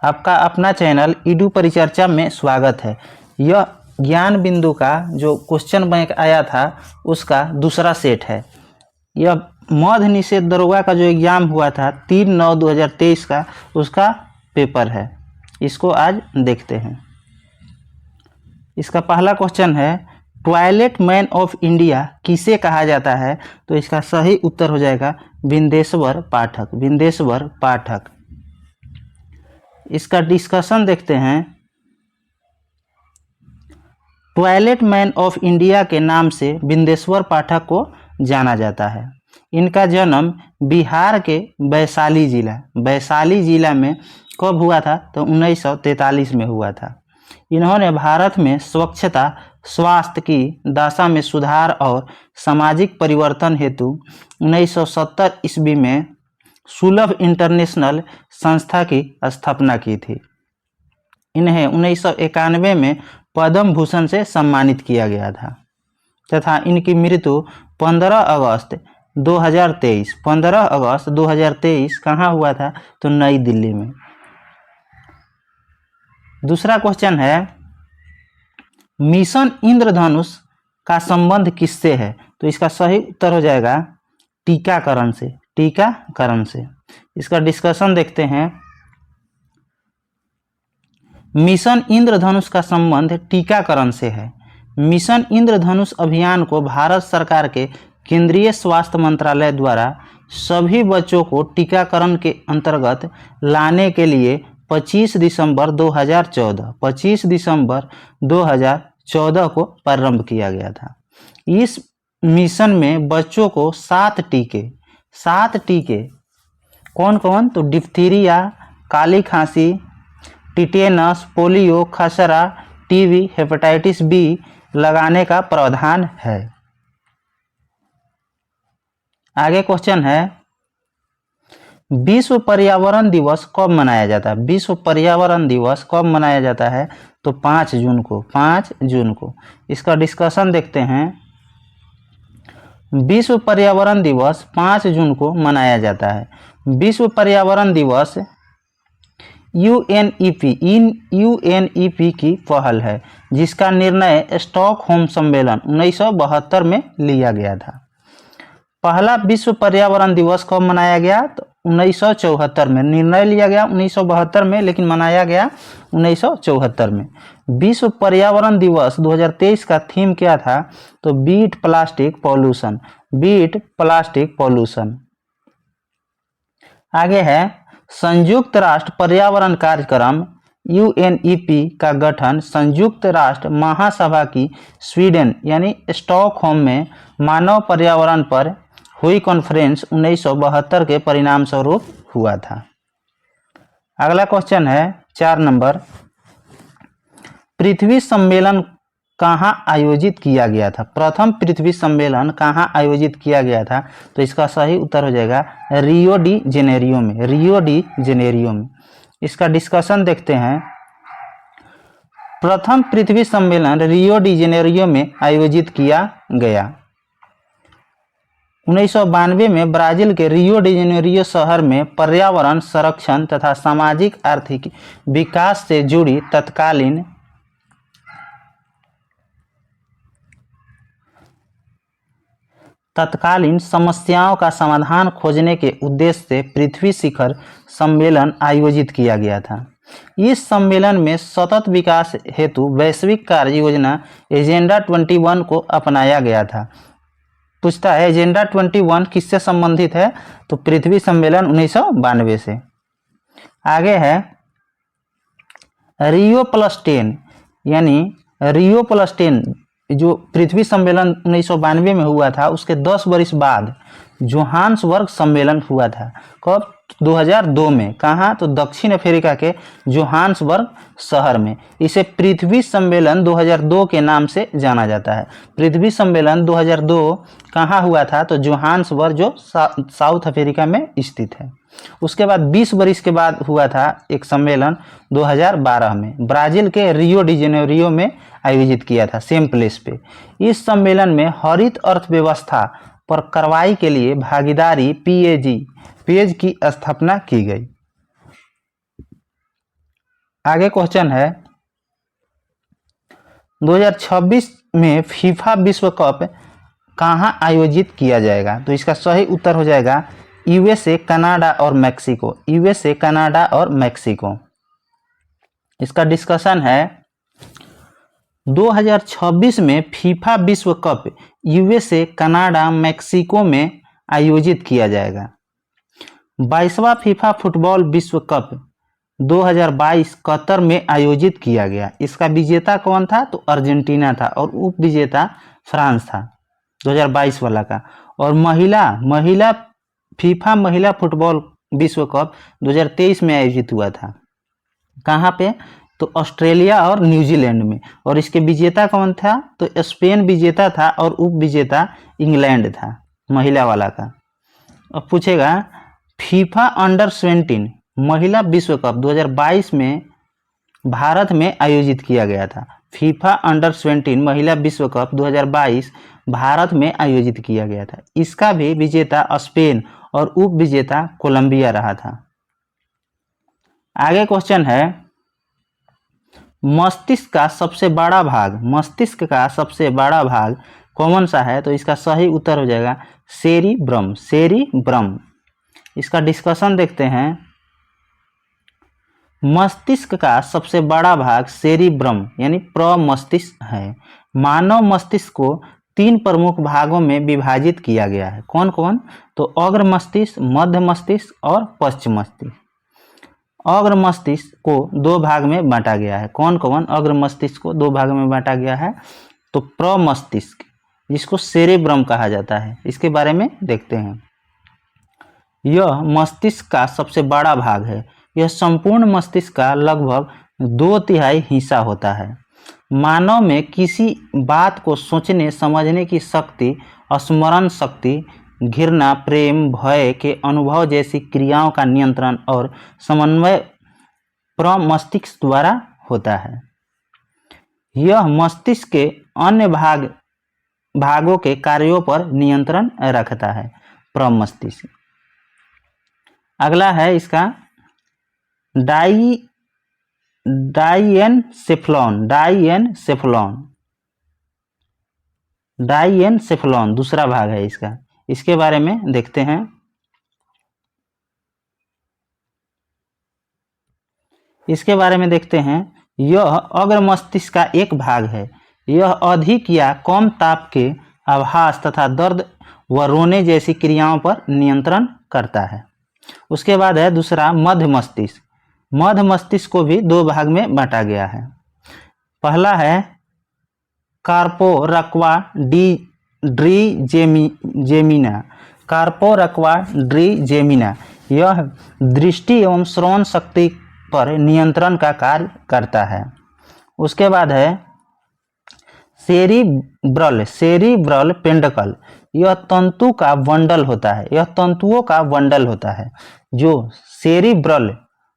आपका अपना channel Edu परिचर्चा में स्वागत है। यह ज्ञान बिंदु का जो क्वेश्चन बैंक आया था उसका दूसरा सेट है। यह मद्य निषेध दरोगा का जो एग्जाम हुआ था 3/9/2023 का, उसका पेपर है। इसको आज देखते हैं। इसका पहला क्वेश्चन है, टॉयलेट मैन ऑफ इंडिया किसे कहा जाता है? तो इसका सही उत्तर हो जाएगा बिंदेश्वर पाठक। बिंदेश्वर पाठक। इसका डिस्कशन देखते हैं। टॉयलेट मैन ऑफ इंडिया के नाम से बिंदेश्वर पाठक को जाना जाता है। इनका जन्म बिहार के वैशाली जिला में कब हुआ था? तो 1943 में हुआ था। इन्होंने भारत में स्वच्छता, स्वास्थ्य की दशा में सुधार और सामाजिक परिवर्तन हेतु 1970 ईस्वी में सुलभ इंटरनेशनल संस्था की स्थापना की थी। इन्हें 1991 में पद्म भूषण से सम्मानित किया गया था तथा इनकी मृत्यु 15 अगस्त 2023 कहाँ हुआ था? तो नई दिल्ली में। दूसरा क्वेश्चन है, मिशन इंद्रधनुष का संबंध किससे है? तो इसका सही उत्तर हो जाएगा टीकाकरण से। टीकाकरण से। इसका डिस्कशन देखते हैं। मिशन इंद्रधनुष का संबंध टीकाकरण से है। मिशन इंद्रधनुष अभियान को भारत सरकार के केंद्रीय स्वास्थ्य मंत्रालय द्वारा सभी बच्चों को टीकाकरण के अंतर्गत लाने के लिए 25 दिसंबर 2014 को प्रारंभ किया गया था। इस मिशन में बच्चों को 7 टीके कौन कौन? तो डिप्थीरिया, काली खांसी, टिटेनस, पोलियो, खसरा, टीबी, हेपेटाइटिस बी लगाने का प्रावधान है। आगे क्वेश्चन है, विश्व पर्यावरण दिवस कब मनाया जाता है? विश्व पर्यावरण दिवस कब मनाया जाता है? तो 5 जून को। इसका डिस्कशन देखते हैं। विश्व पर्यावरण दिवस 5 जून को मनाया जाता है। विश्व पर्यावरण दिवस यूएनईपी की पहल है, जिसका निर्णय स्टॉकहोम सम्मेलन 1972 में लिया गया था। पहला विश्व पर्यावरण दिवस कब मनाया गया? तो 1974 में। निर्णय लिया गया 1972 में, लेकिन मनाया गया 1974 में। विश्व पर्यावरण दिवस 2023 का थीम क्या था? तो बीट प्लास्टिक पॉल्यूशन। आगे है, संयुक्त राष्ट्र पर्यावरण कार्यक्रम यूएनईपी का गठन संयुक्त राष्ट्र महासभा की स्वीडन यानी स्टॉकहोम में मानव पर्यावरण पर हुई कॉन्फ्रेंस 1972 के परिणाम स्वरूप हुआ था। अगला क्वेश्चन है 4 नंबर, पृथ्वी सम्मेलन कहाँ आयोजित किया गया था? प्रथम पृथ्वी सम्मेलन कहाँ आयोजित किया गया था? तो इसका सही उत्तर हो जाएगा रियो डी जेनेरियो में। इसका डिस्कशन देखते हैं। प्रथम पृथ्वी सम्मेलन रियो डी जेनेरियो में आयोजित किया गया। 1992 में ब्राजील के रियो डी जेनेरियो शहर में पर्यावरण संरक्षण तथा सामाजिक आर्थिक विकास से जुड़ी तत्कालीन समस्याओं का समाधान खोजने के उद्देश्य से पृथ्वी शिखर सम्मेलन आयोजित किया गया था। इस सम्मेलन में सतत विकास हेतु वैश्विक कार्य योजना एजेंडा 21 को अपनाया गया था। पूछता है एजेंडा 21 किससे संबंधित है? तो पृथ्वी सम्मेलन 1992 से। आगे है रियो प्लस 10 यानी रियो प्लस 10 जो पृथ्वी सम्मेलन 1992 में हुआ था, उसके 10 वर्ष बाद जोहान्सबर्ग सम्मेलन हुआ था। कब? 2002 में। कहाँ? तो दक्षिण अफ्रीका के जोहान्सबर्ग शहर में। इसे पृथ्वी सम्मेलन 2002 के नाम से जाना जाता है। पृथ्वी सम्मेलन 2002 कहाँ हुआ था? तो जोहान्सबर्ग जो साउथ अफ्रीका में स्थित है। उसके बाद 20 वर्ष के बाद हुआ था एक सम्मेलन 2012 में, ब्राजील के रियो डी जेनेरियो में आयोजित किया था, सेम प्लेस पे। इस सम्मेलन में हरित अर्थव्यवस्था पर कार्रवाई के लिए भागीदारी पेज की स्थापना की गई। आगे क्वेश्चन है 2026 में फीफा विश्व कप कहाँ आयोजित किया जाएगा? तो इसका सही उत्तर हो जाएगा यूएसए, कनाडा और मैक्सिको। यूएसए, कनाडा और मैक्सिको। इसका डिस्कशन है 2026 में फीफा विश्व कप यूएसए, कनाडा, मैक्सिको में आयोजित किया जाएगा। 22वां फीफा फुटबॉल विश्व कप 2022 कतर में आयोजित किया गया। इसका विजेता कौन था? तो अर्जेंटीना था और उप विजेता फ्रांस था 2022 वाला का। और महिला फीफा महिला फुटबॉल विश्व कप 2023 में आयोजित हुआ था। कहाँ पे? तो ऑस्ट्रेलिया और न्यूजीलैंड में। और इसके विजेता कौन था? तो स्पेन विजेता था और उप विजेता इंग्लैंड था महिला वाला का। अब पूछेगा फीफा अंडर 17 महिला विश्व कप 2022 में भारत में आयोजित किया गया था। फीफा अंडर 17 महिला विश्व कप 2022 भारत में आयोजित किया गया था। इसका भी विजेता स्पेन और उप विजेता कोलंबिया रहा था। आगे क्वेश्चन है मस्तिष्क का सबसे बड़ा भाग कौन सा है? तो इसका सही उत्तर हो जाएगा सेरिब्रम। इसका डिस्कशन देखते हैं। मस्तिष्क का सबसे बड़ा भाग सेरिब्रम यानी प्रमस्तिष्क है। मानव मस्तिष्क को 3 प्रमुख भागों में विभाजित किया गया है। कौन कौन? तो अग्र मस्तिष्क, मध्य मस्तिष्क और पश्चिम मस्तिष्क। अग्र मस्तिष्क को 2 भाग में बांटा गया है। कौन कौन? अग्र मस्तिष्क को 2 भाग में बांटा गया है। तो प्रमस्तिष्क जिसको सेरेब्रम कहा जाता है, इसके बारे में देखते हैं। यह मस्तिष्क का सबसे बड़ा भाग है। यह संपूर्ण मस्तिष्क का लगभग 2/3 हिस्सा होता है। मानव में किसी बात को सोचने समझने की शक्ति, स्मरण शक्ति, घृणा, प्रेम, भय के अनुभव जैसी क्रियाओं का नियंत्रण और समन्वय प्रमस्तिष्क द्वारा होता है। यह मस्तिष्क के अन्य भागों के कार्यों पर नियंत्रण रखता है प्रमस्तिष्क। अगला है इसका डाइएनसेफलॉन दूसरा भाग है इसका। इसके बारे में देखते हैं। यह अग्र मस्तिष्क का एक भाग है। यह अधिक या कम ताप के आभास तथा दर्द व रोने जैसी क्रियाओं पर नियंत्रण करता है। उसके बाद है दूसरा मध्य मस्तिष्क। मध्य मस्तिष्क को भी 2 भाग में बांटा गया है। पहला है कार्पोरक्वा ड्रीजेमिना। यह दृष्टि एवं श्रवण शक्ति पर नियंत्रण का कार्य करता है। उसके बाद है सेरिब्रल पेंडकल। यह तंतुओं का बंडल होता है जो सेरिब्रल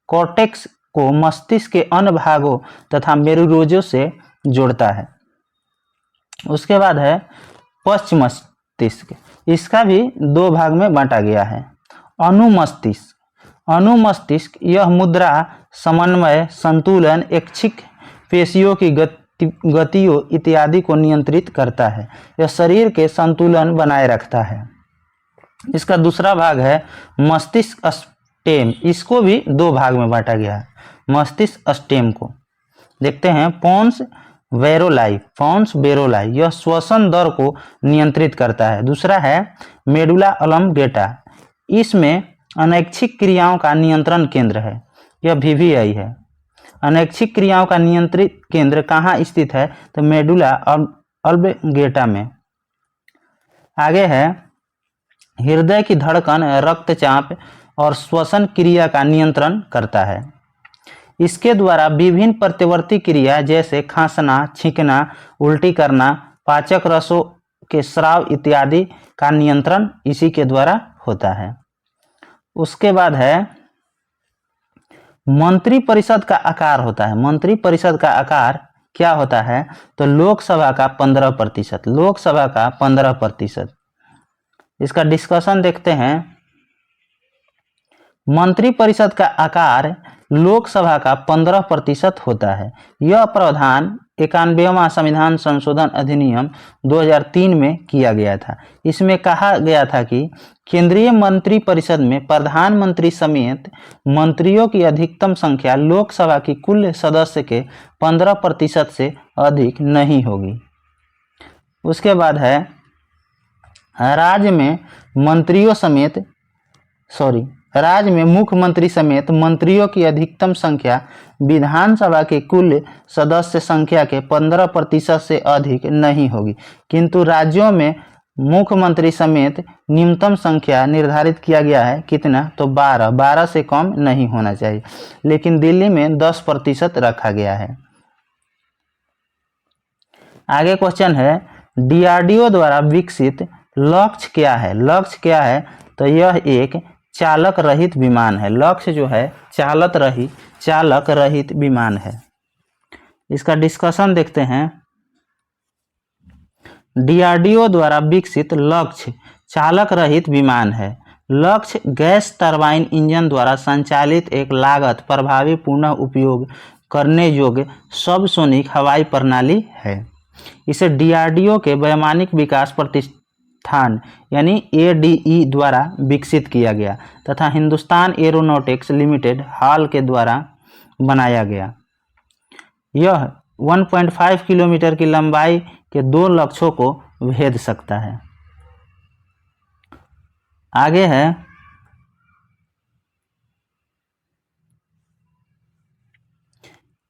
कॉर्टेक्स को मस्तिष्क के अन्य भागों तथा मेरुरोजों से जोड़ता है। उसके बाद है पश्च मस्तिष्क। इसका भी 2 भाग में बांटा गया है। अनुमस्तिष्क यह मुद्रा, समन्वय, संतुलन, ऐच्छिक पेशियों की गतियों इत्यादि को नियंत्रित करता है। यह शरीर के संतुलन बनाए रखता है। इसका दूसरा भाग है मस्तिष्क स्टेम। इसको भी 2 भाग में बांटा गया है। मस्तिष्क स्टेम को देखते हैं। पोन्स वेरोलाई यह श्वसन दर को नियंत्रित करता है। दूसरा है मेडुला ऑब्लंगेटा। इसमें अनैच्छिक क्रियाओं का नियंत्रण केंद्र है। यह VVI है। अनैच्छिक क्रियाओं का नियंत्रित केंद्र कहाँ स्थित है? तो मेडुला ऑब्लंगेटा में। आगे है हृदय की धड़कन, रक्तचाप और श्वसन क्रिया का नियंत्रण करता है। इसके द्वारा विभिन्न प्रत्यवर्ती क्रिया जैसे खांसना, छींकना, उल्टी करना, पाचक रसों के स्राव इत्यादि का नियंत्रण इसी के द्वारा होता है। उसके बाद है मंत्रिपरिषद का आकार होता है। मंत्रिपरिषद का आकार क्या होता है? तो लोकसभा का 15%। इसका डिस्कशन देखते हैं। मंत्रिपरिषद का आकार लोकसभा का 15% होता है। यह प्रावधान 91वां संविधान संशोधन अधिनियम 2003 में किया गया था। इसमें कहा गया था कि केंद्रीय मंत्रिपरिषद में प्रधानमंत्री समेत मंत्रियों की अधिकतम संख्या लोकसभा की कुल सदस्य के 15% से अधिक नहीं होगी। उसके बाद है राज्य में मुख्यमंत्री समेत मंत्रियों की अधिकतम संख्या विधानसभा के कुल सदस्य संख्या के 15% से अधिक नहीं होगी, किंतु राज्यों में मुख्यमंत्री समेत न्यूनतम संख्या निर्धारित किया गया है कितना, तो 12 से कम नहीं होना चाहिए, लेकिन दिल्ली में 10% रखा गया है। आगे क्वेश्चन है डीआरडीओ द्वारा विकसित लक्ष्य क्या है। लक्ष्य क्या है, तो यह एक चालक रहित विमान है। लक्ष्य जो है चालक रहित विमान है। इसका डिस्कशन देखते हैं। डीआरडीओ द्वारा विकसित लक्ष्य चालक रहित विमान है। लक्ष्य गैस टरबाइन इंजन द्वारा संचालित एक लागत प्रभावी पुनः उपयोग करने योग्य सबसोनिक हवाई प्रणाली है। इसे डीआरडीओ के वैमानिक विकास प्रतिष्ठान यानी एडीई द्वारा विकसित किया गया तथा हिंदुस्तान एरोनॉटिक्स लिमिटेड हाल के द्वारा बनाया गया। यह 1.5 किलोमीटर की लंबाई के 2 लक्ष्यों को भेद सकता है। आगे है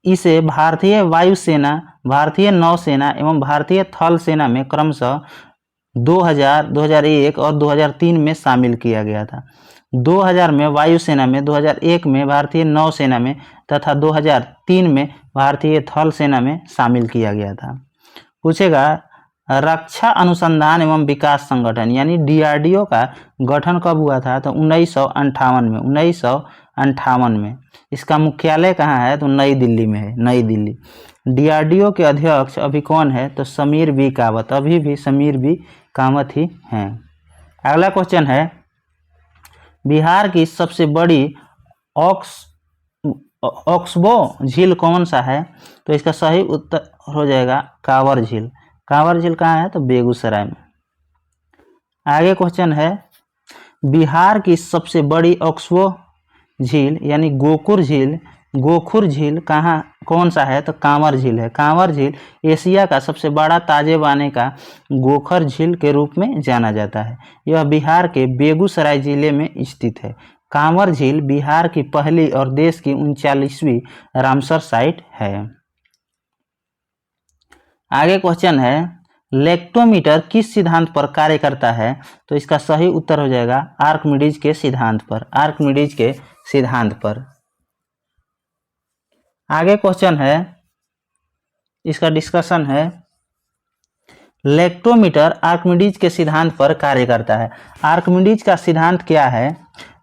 इसे भारतीय वायुसेना, भारतीय नौसेना एवं भारतीय थल सेना में क्रमशः 2000, 2001 और 2003 में शामिल किया गया था। 2000 में वायुसेना में, 2001 में भारतीय नौसेना में तथा 2003 में भारतीय थल सेना में शामिल किया गया था। पूछेगा रक्षा अनुसंधान एवं विकास संगठन यानी डीआरडीओ का गठन कब हुआ था, तो 1958 में। इसका मुख्यालय कहाँ है, तो नई दिल्ली में है, नई दिल्ली। डीआरडीओ के अध्यक्ष अभी कौन है, तो समीर बी कावत, अभी भी समीर बी कावत ही हैं। अगला क्वेश्चन है बिहार की सबसे बड़ी ऑक्सबो झील कौन सा है, तो इसका सही उत्तर हो जाएगा कांवर झील। कांवर झील कहाँ है, तो बेगूसराय में। आगे क्वेश्चन है बिहार की सबसे ऑक्सबो ऑक्सबो झील यानी गोखुर झील कौन सा है, तो कांवर झील है। कांवर झील एशिया का सबसे बड़ा ताजे पानी का गोखर झील के रूप में जाना जाता है। यह बिहार के बेगूसराय जिले में स्थित है। कांवर झील बिहार की पहली और देश की 39वीं रामसर साइट है। आगे क्वेश्चन है लेक्टोमीटर किस सिद्धांत पर कार्य करता है, तो इसका सही उत्तर हो जाएगा आर्किमिडीज के सिद्धांत पर। आर्किमिडीज के सिद्धांत पर। आगे क्वेश्चन है इसका डिस्कशन है लेक्टोमीटर आर्किमिडीज के सिद्धांत पर कार्य करता है। आर्किमिडीज का सिद्धांत क्या है,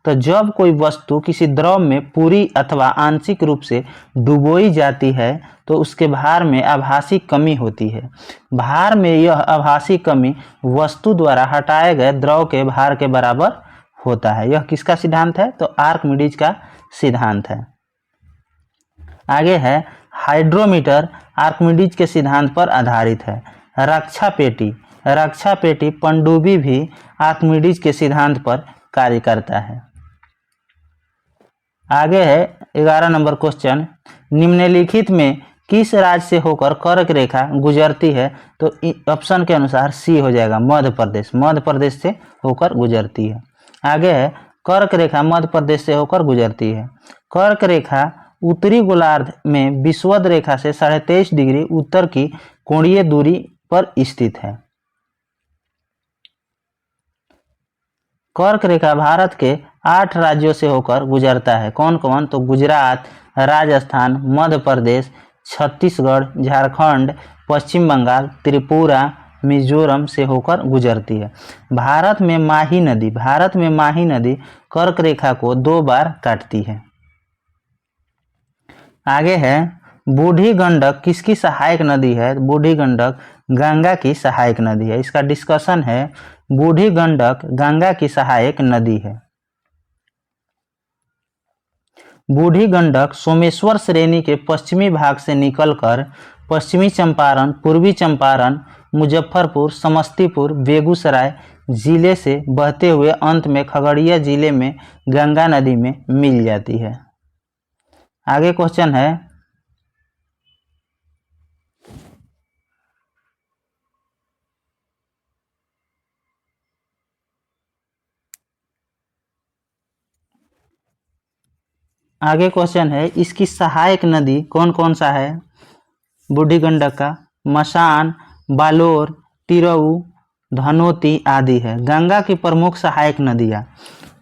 तो जब कोई वस्तु किसी द्रव में पूरी अथवा आंशिक रूप से डुबोई जाती है तो उसके भार में आभासी कमी होती है। भार में यह आभासी कमी वस्तु द्वारा हटाए गए द्रव के भार के बराबर होता है। यह किसका सिद्धांत है, तो आर्किमिडीज का सिद्धांत है। आगे है हाइड्रोमीटर आर्किमिडीज के सिद्धांत पर आधारित है। रक्षा पेटी पनडुब्बी भी आर्किमिडीज के सिद्धांत पर कार्य करता है। आगे है 11 नंबर क्वेश्चन निम्नलिखित में किस राज्य से होकर कर्क रेखा गुजरती है, तो ऑप्शन के अनुसार सी हो जाएगा मध्य प्रदेश से होकर गुजरती है। आगे है कर्क रेखा मध्य प्रदेश से होकर गुजरती है। कर्क रेखा उत्तरी गोलार्ध में विषुवत रेखा से 23.5 डिग्री उत्तर की कोणीय दूरी पर स्थित है। कर्क रेखा भारत के 8 राज्यों से होकर गुजरता है। कौन कौन, तो गुजरात, राजस्थान, मध्य प्रदेश, छत्तीसगढ़, झारखंड, पश्चिम बंगाल, त्रिपुरा, मिजोरम से होकर गुजरती है। भारत में माही नदी कर्क रेखा को 2 बार काटती है। आगे है बूढ़ी गंडक किसकी सहायक नदी है, बूढ़ी गंडक गंगा की सहायक नदी है। इसका डिस्कशन है बूढ़ी गंडक गंगा की सहायक नदी है। बूढ़ी गंडक सोमेश्वर श्रेणी के पश्चिमी भाग से निकलकर पश्चिमी चंपारण, पूर्वी चंपारण, मुजफ्फरपुर, समस्तीपुर, बेगूसराय जिले से बहते हुए अंत में खगड़िया जिले में गंगा नदी में मिल जाती है। आगे क्वेश्चन है, इसकी सहायक नदी कौन कौन सा है बूढ़ी गंडक का? मसान, बालोर, तिरऊ, धनोती आदि है। गंगा की प्रमुख सहायक नदियाँ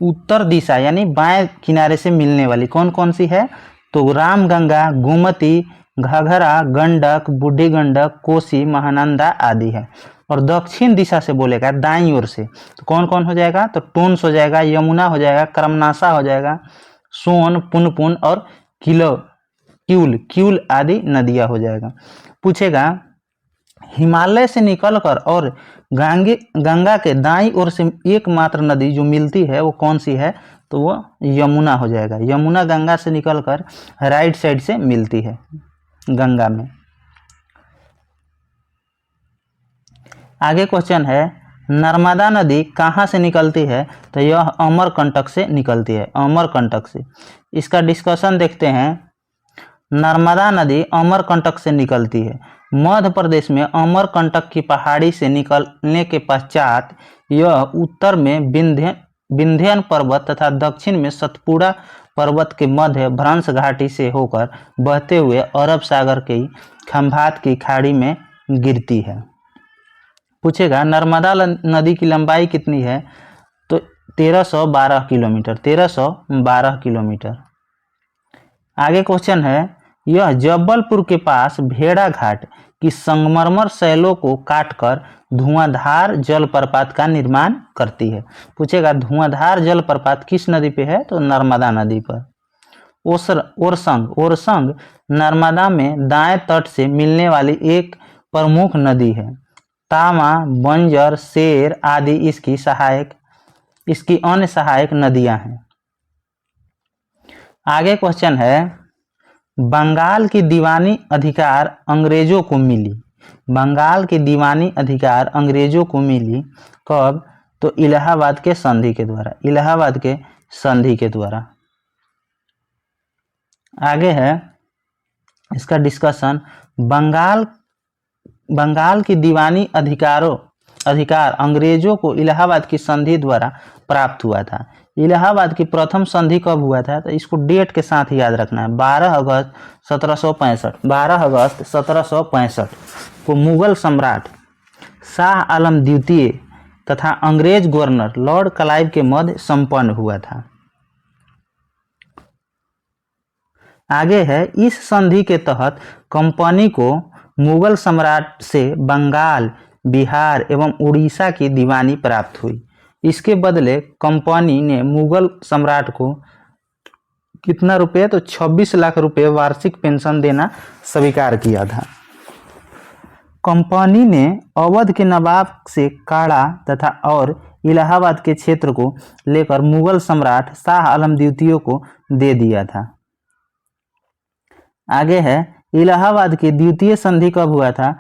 उत्तर दिशा यानी बाएं किनारे से मिलने वाली कौन कौन सी है? तो रामगंगा, गोमती, घाघरा, गंडक, बूढ़ी गंडक, कोसी, महानंदा आदि है। और दक्षिण दिशा से बोलेगा दाईं ओर से तो कौन कौन हो जाएगा? तो टोन्स हो जाएगा, यमुना हो जाएगा, कर्मनाशा हो जाएगा, सोन, पुनपुन और क्यूल आदि नदियां हो जाएगा। पूछेगा हिमालय से निकलकर और गंगा के दाईं ओर से एकमात्र नदी जो मिलती है वो कौन सी है? तो वो यमुना हो जाएगा। यमुना गंगा से निकलकर राइट साइड से मिलती है गंगा में। आगे क्वेश्चन है, नर्मदा नदी कहाँ से निकलती है? तो यह अमरकंटक से निकलती है, अमरकंटक से। इसका डिस्कशन देखते हैं। नर्मदा नदी अमरकंटक से निकलती है। मध्य प्रदेश में अमरकंटक की पहाड़ी से निकलने के पश्चात यह उत्तर में विंध्यन पर्वत तथा दक्षिण में सतपुड़ा पर्वत के मध्य भ्रंश घाटी से होकर बहते हुए अरब सागर की खंभात की खाड़ी में गिरती है। पूछेगा नर्मदा नदी की लंबाई कितनी है? तो 1312 किलोमीटर, 1312 किलोमीटर। आगे क्वेश्चन है, यह जबलपुर के पास भेड़ा घाट की संगमरमर शैलों को काटकर धुआंधार जलप्रपात का निर्माण करती है। पूछेगा धुआंधार जलप्रपात किस नदी पे है? तो नर्मदा नदी पर। ओरसंग नर्मदा में दाएं तट से मिलने वाली एक प्रमुख नदी है। तामा, बंजर, शेर आदि इसकी अन्य सहायक नदियां हैं। आगे क्वेश्चन है, बंगाल की दीवानी अधिकार अंग्रेजों को मिली। बंगाल की दीवानी अधिकार अंग्रेजों को मिली कब? तो इलाहाबाद के संधि के द्वारा, इलाहाबाद के संधि के द्वारा। आगे है इसका डिस्कशन, बंगाल की दीवानी अधिकार अंग्रेजों को इलाहाबाद की संधि द्वारा प्राप्त हुआ था। इलाहाबाद की प्रथम संधि कब हुआ था? तो इसको डेट के साथ याद रखना है। 12 अगस्त 1765। 12 अगस्त 1765 को मुगल सम्राट शाह आलम द्वितीय तथा अंग्रेज गवर्नर लॉर्ड क्लाइव के मध्य संपन्न हुआ था। आगे है, इस संधि के तहत कंपनी को मुगल सम्राट से बंगाल, बिहार एवं उड़ीसा की दीवानी प्राप्त हुई। इसके बदले कंपनी ने मुगल सम्राट को कितना रुपए? तो 26 लाख रुपए वार्षिक पेंशन देना स्वीकार किया था। कंपनी ने अवध के नवाब से काड़ा तथा और इलाहाबाद के क्षेत्र को लेकर मुगल सम्राट शाह आलम द्वितीय को दे दिया था। आगे है, इलाहाबाद की द्वितीय संधि कब हुआ था?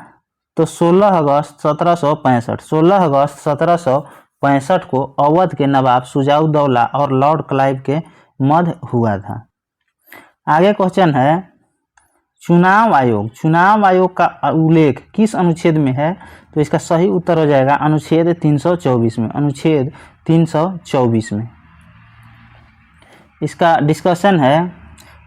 तो 16 अगस्त 1765। 16 अगस्त 1765 को अवध के नवाब शुजाउद्दौला और लॉर्ड क्लाइव के मध्य हुआ था। आगे क्वेश्चन है, चुनाव आयोग का उल्लेख किस अनुच्छेद में है? तो इसका सही उत्तर हो जाएगा अनुच्छेद 324 में, अनुच्छेद 324 में। इसका डिस्कशन है,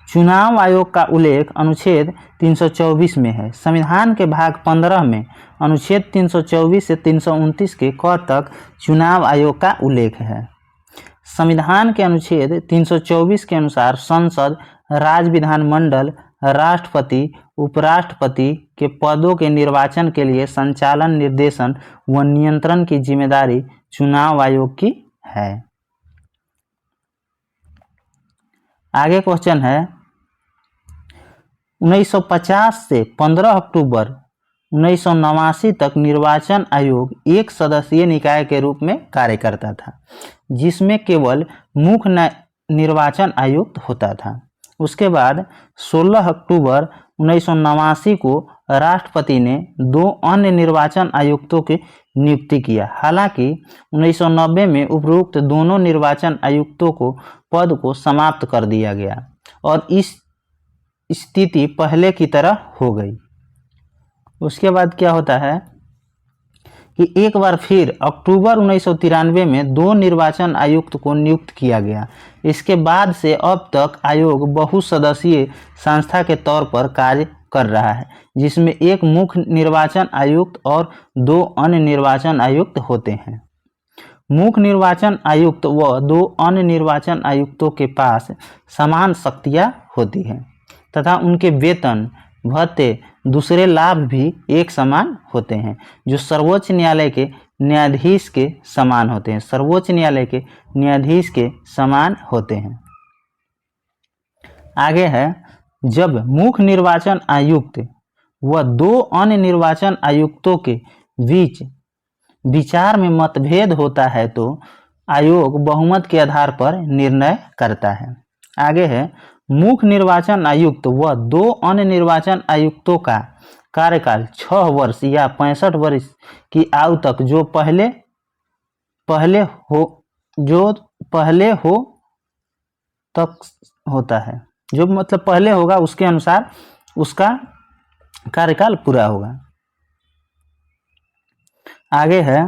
चुनाव आयोग का उल्लेख अनुच्छेद 324 में है। संविधान के भाग 15 में अनुच्छेद 324 से 329 के क तक चुनाव आयोग का उल्लेख है। संविधान के अनुच्छेद 324 के अनुसार संसद, राज्य विधानमंडल, राष्ट्रपति, उपराष्ट्रपति के पदों के निर्वाचन के लिए संचालन, निर्देशन व नियंत्रण की जिम्मेदारी चुनाव आयोग की है। आगे क्वेश्चन है, 1950 से 15 अक्टूबर 1989 तक निर्वाचन आयोग एक सदस्यीय निकाय के रूप में कार्य करता था, जिसमें केवल मुख्य निर्वाचन आयुक्त होता था। उसके बाद 16 अक्टूबर 1989 को राष्ट्रपति ने 2 अन्य निर्वाचन आयुक्तों की नियुक्ति किया। हालांकि 1990 में उपरोक्त दोनों निर्वाचन आयुक्तों को पद को समाप्त कर दिया गया और इस स्थिति पहले की तरह हो गई। उसके बाद क्या होता है कि एक बार फिर अक्टूबर 1993 में 2 निर्वाचन आयुक्त को नियुक्त किया गया। इसके बाद से अब तक आयोग बहुसदस्यीय संस्था के तौर पर कार्य कर रहा है, जिसमें एक मुख्य निर्वाचन आयुक्त और 2 अन्य निर्वाचन आयुक्त होते हैं। मुख्य निर्वाचन आयुक्त व 2 अन्य निर्वाचन आयुक्तों के पास समान शक्तियां होती हैं तथा उनके वेतन, भत्ते, दूसरे लाभ भी एक समान होते हैं, जो सर्वोच्च न्यायालय के न्यायाधीश के समान होते हैं। सर्वोच्च न्यायालय के न्यायाधीश के समान होते हैं। आगे है, जब मुख्य निर्वाचन आयुक्त व 2 अन्य निर्वाचन आयुक्तों के बीच विचार में मतभेद होता है तो आयोग बहुमत के आधार पर निर्णय करता है। आगे है, मुख्य निर्वाचन आयुक्त व 2 अन्य निर्वाचन आयुक्तों का कार्यकाल 6 वर्ष या 65 वर्ष की आयु तक जो पहले हो तक होता है, जो मतलब पहले होगा उसके अनुसार उसका कार्यकाल पूरा होगा। आगे है,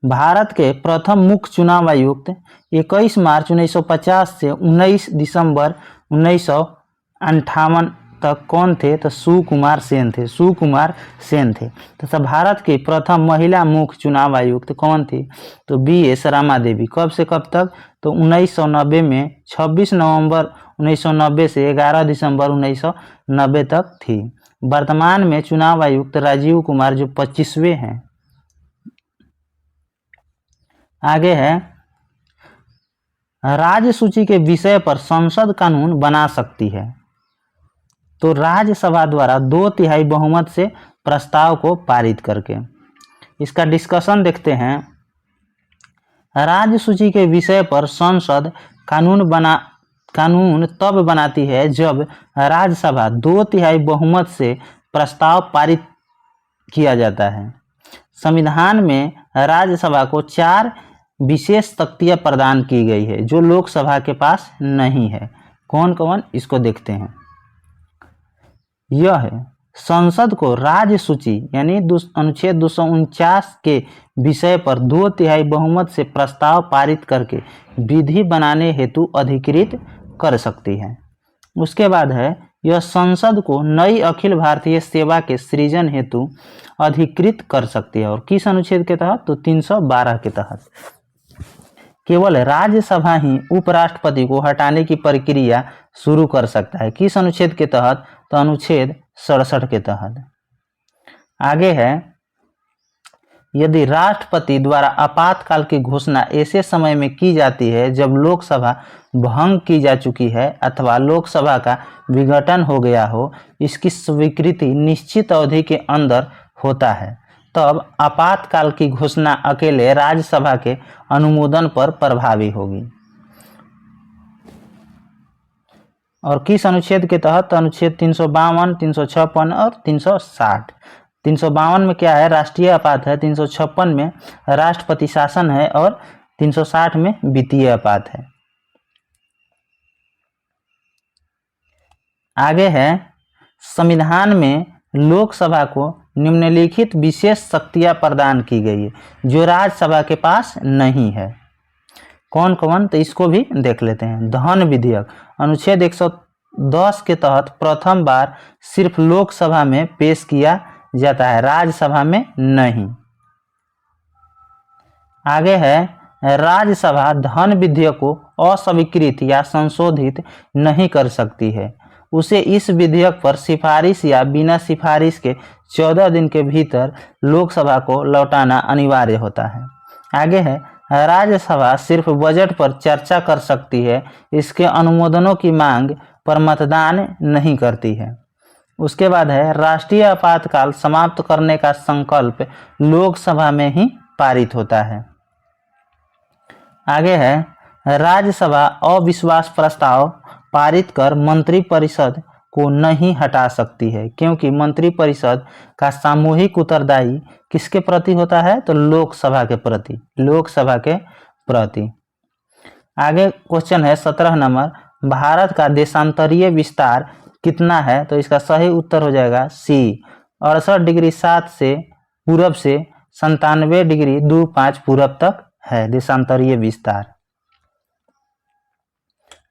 भारत के प्रथम मुख्य चुनाव आयुक्त 21 मार्च 1950 से 19 दिसंबर 1958 तक कौन थे? तो सुकुमार सेन थे। सुकुमार सेन थे। तथा भारत की प्रथम महिला मुख्य चुनाव आयुक्त कौन थी? तो BS रमा देवी। कब से कब तक? तो 1990 में 26 नवंबर 1990 से 11 दिसंबर 1990 तक थी। वर्तमान में चुनाव आयुक्त राजीव कुमार जो 25वें हैं। आगे है, राज्य सूची के विषय पर संसद कानून बना सकती है तो राज्यसभा द्वारा 2/3 बहुमत से प्रस्ताव को पारित करके। इसका डिस्कशन देखते हैं। राज्य सूची के विषय पर संसद कानून तब बनाती है जब राज्यसभा 2/3 बहुमत से प्रस्ताव पारित किया जाता है। संविधान में राज्यसभा को 4 विशेष शक्तियां प्रदान की गई है जो लोकसभा के पास नहीं है। कौन कौन? इसको देखते हैं। यह है, संसद को राज्य सूची यानी अनुच्छेद 249 के विषय पर 2/3 बहुमत से प्रस्ताव पारित करके विधि बनाने हेतु अधिकृत कर सकती है। उसके बाद है, यह संसद को नई अखिल भारतीय सेवा के सृजन हेतु अधिकृत कर सकती है। और किस अनुच्छेद के तहत? तो 312 के तहत। केवल राज्यसभा ही उपराष्ट्रपति को हटाने की प्रक्रिया शुरू कर सकता है। किस अनुच्छेद के तहत? तो अनुच्छेद 67 के तहत। आगे है, यदि राष्ट्रपति द्वारा आपातकाल की घोषणा ऐसे समय में की जाती है जब लोकसभा भंग की जा चुकी है अथवा लोकसभा का विघटन हो गया हो, इसकी स्वीकृति निश्चित अवधि के अंदर होता है, तब आपातकाल की घोषणा अकेले राज्यसभा के अनुमोदन पर प्रभावी होगी। और किस अनुच्छेद के तहत? अनुच्छेद 352, 356 और 360। 352 में क्या है? राष्ट्रीय आपात है। 356 में राष्ट्रपति शासन है और 360 में वित्तीय आपात है। आगे है, संविधान में लोकसभा को निम्नलिखित विशेष शक्तियां प्रदान की गई है जो राज्यसभा के पास नहीं है। कौन कौन? तो इसको भी देख लेते हैं। धन विधेयक अनुच्छेद 110 के तहत प्रथम बार सिर्फ लोकसभा में पेश किया जाता है, राज्यसभा में नहीं। आगे है, राज्यसभा धन विधेयक को अस्वीकृत या संशोधित नहीं कर सकती है। उसे इस विधेयक पर सिफारिश या बिना सिफारिश के 14 दिन के भीतर लोकसभा को लौटाना अनिवार्य होता है। आगे है, राज्यसभा सिर्फ बजट पर चर्चा कर सकती है, इसके अनुमोदनों की मांग पर मतदान नहीं करती है। उसके बाद है, राष्ट्रीय आपातकाल समाप्त करने का संकल्प लोकसभा में ही पारित होता है। आगे है, राज्यसभा अविश्वास प्रस्ताव पारित कर मंत्रिपरिषद को नहीं हटा सकती है, क्योंकि मंत्रिपरिषद का सामूहिक उत्तरदायी किसके प्रति होता है? तो लोकसभा के प्रति, लोकसभा के प्रति। आगे क्वेश्चन है 17 नंबर, भारत का देशांतरीय विस्तार कितना है? तो इसका सही उत्तर हो जाएगा सी, 68 डिग्री 7 से पूरब से 97 डिग्री 25 पूरब तक है देशांतरीय विस्तार।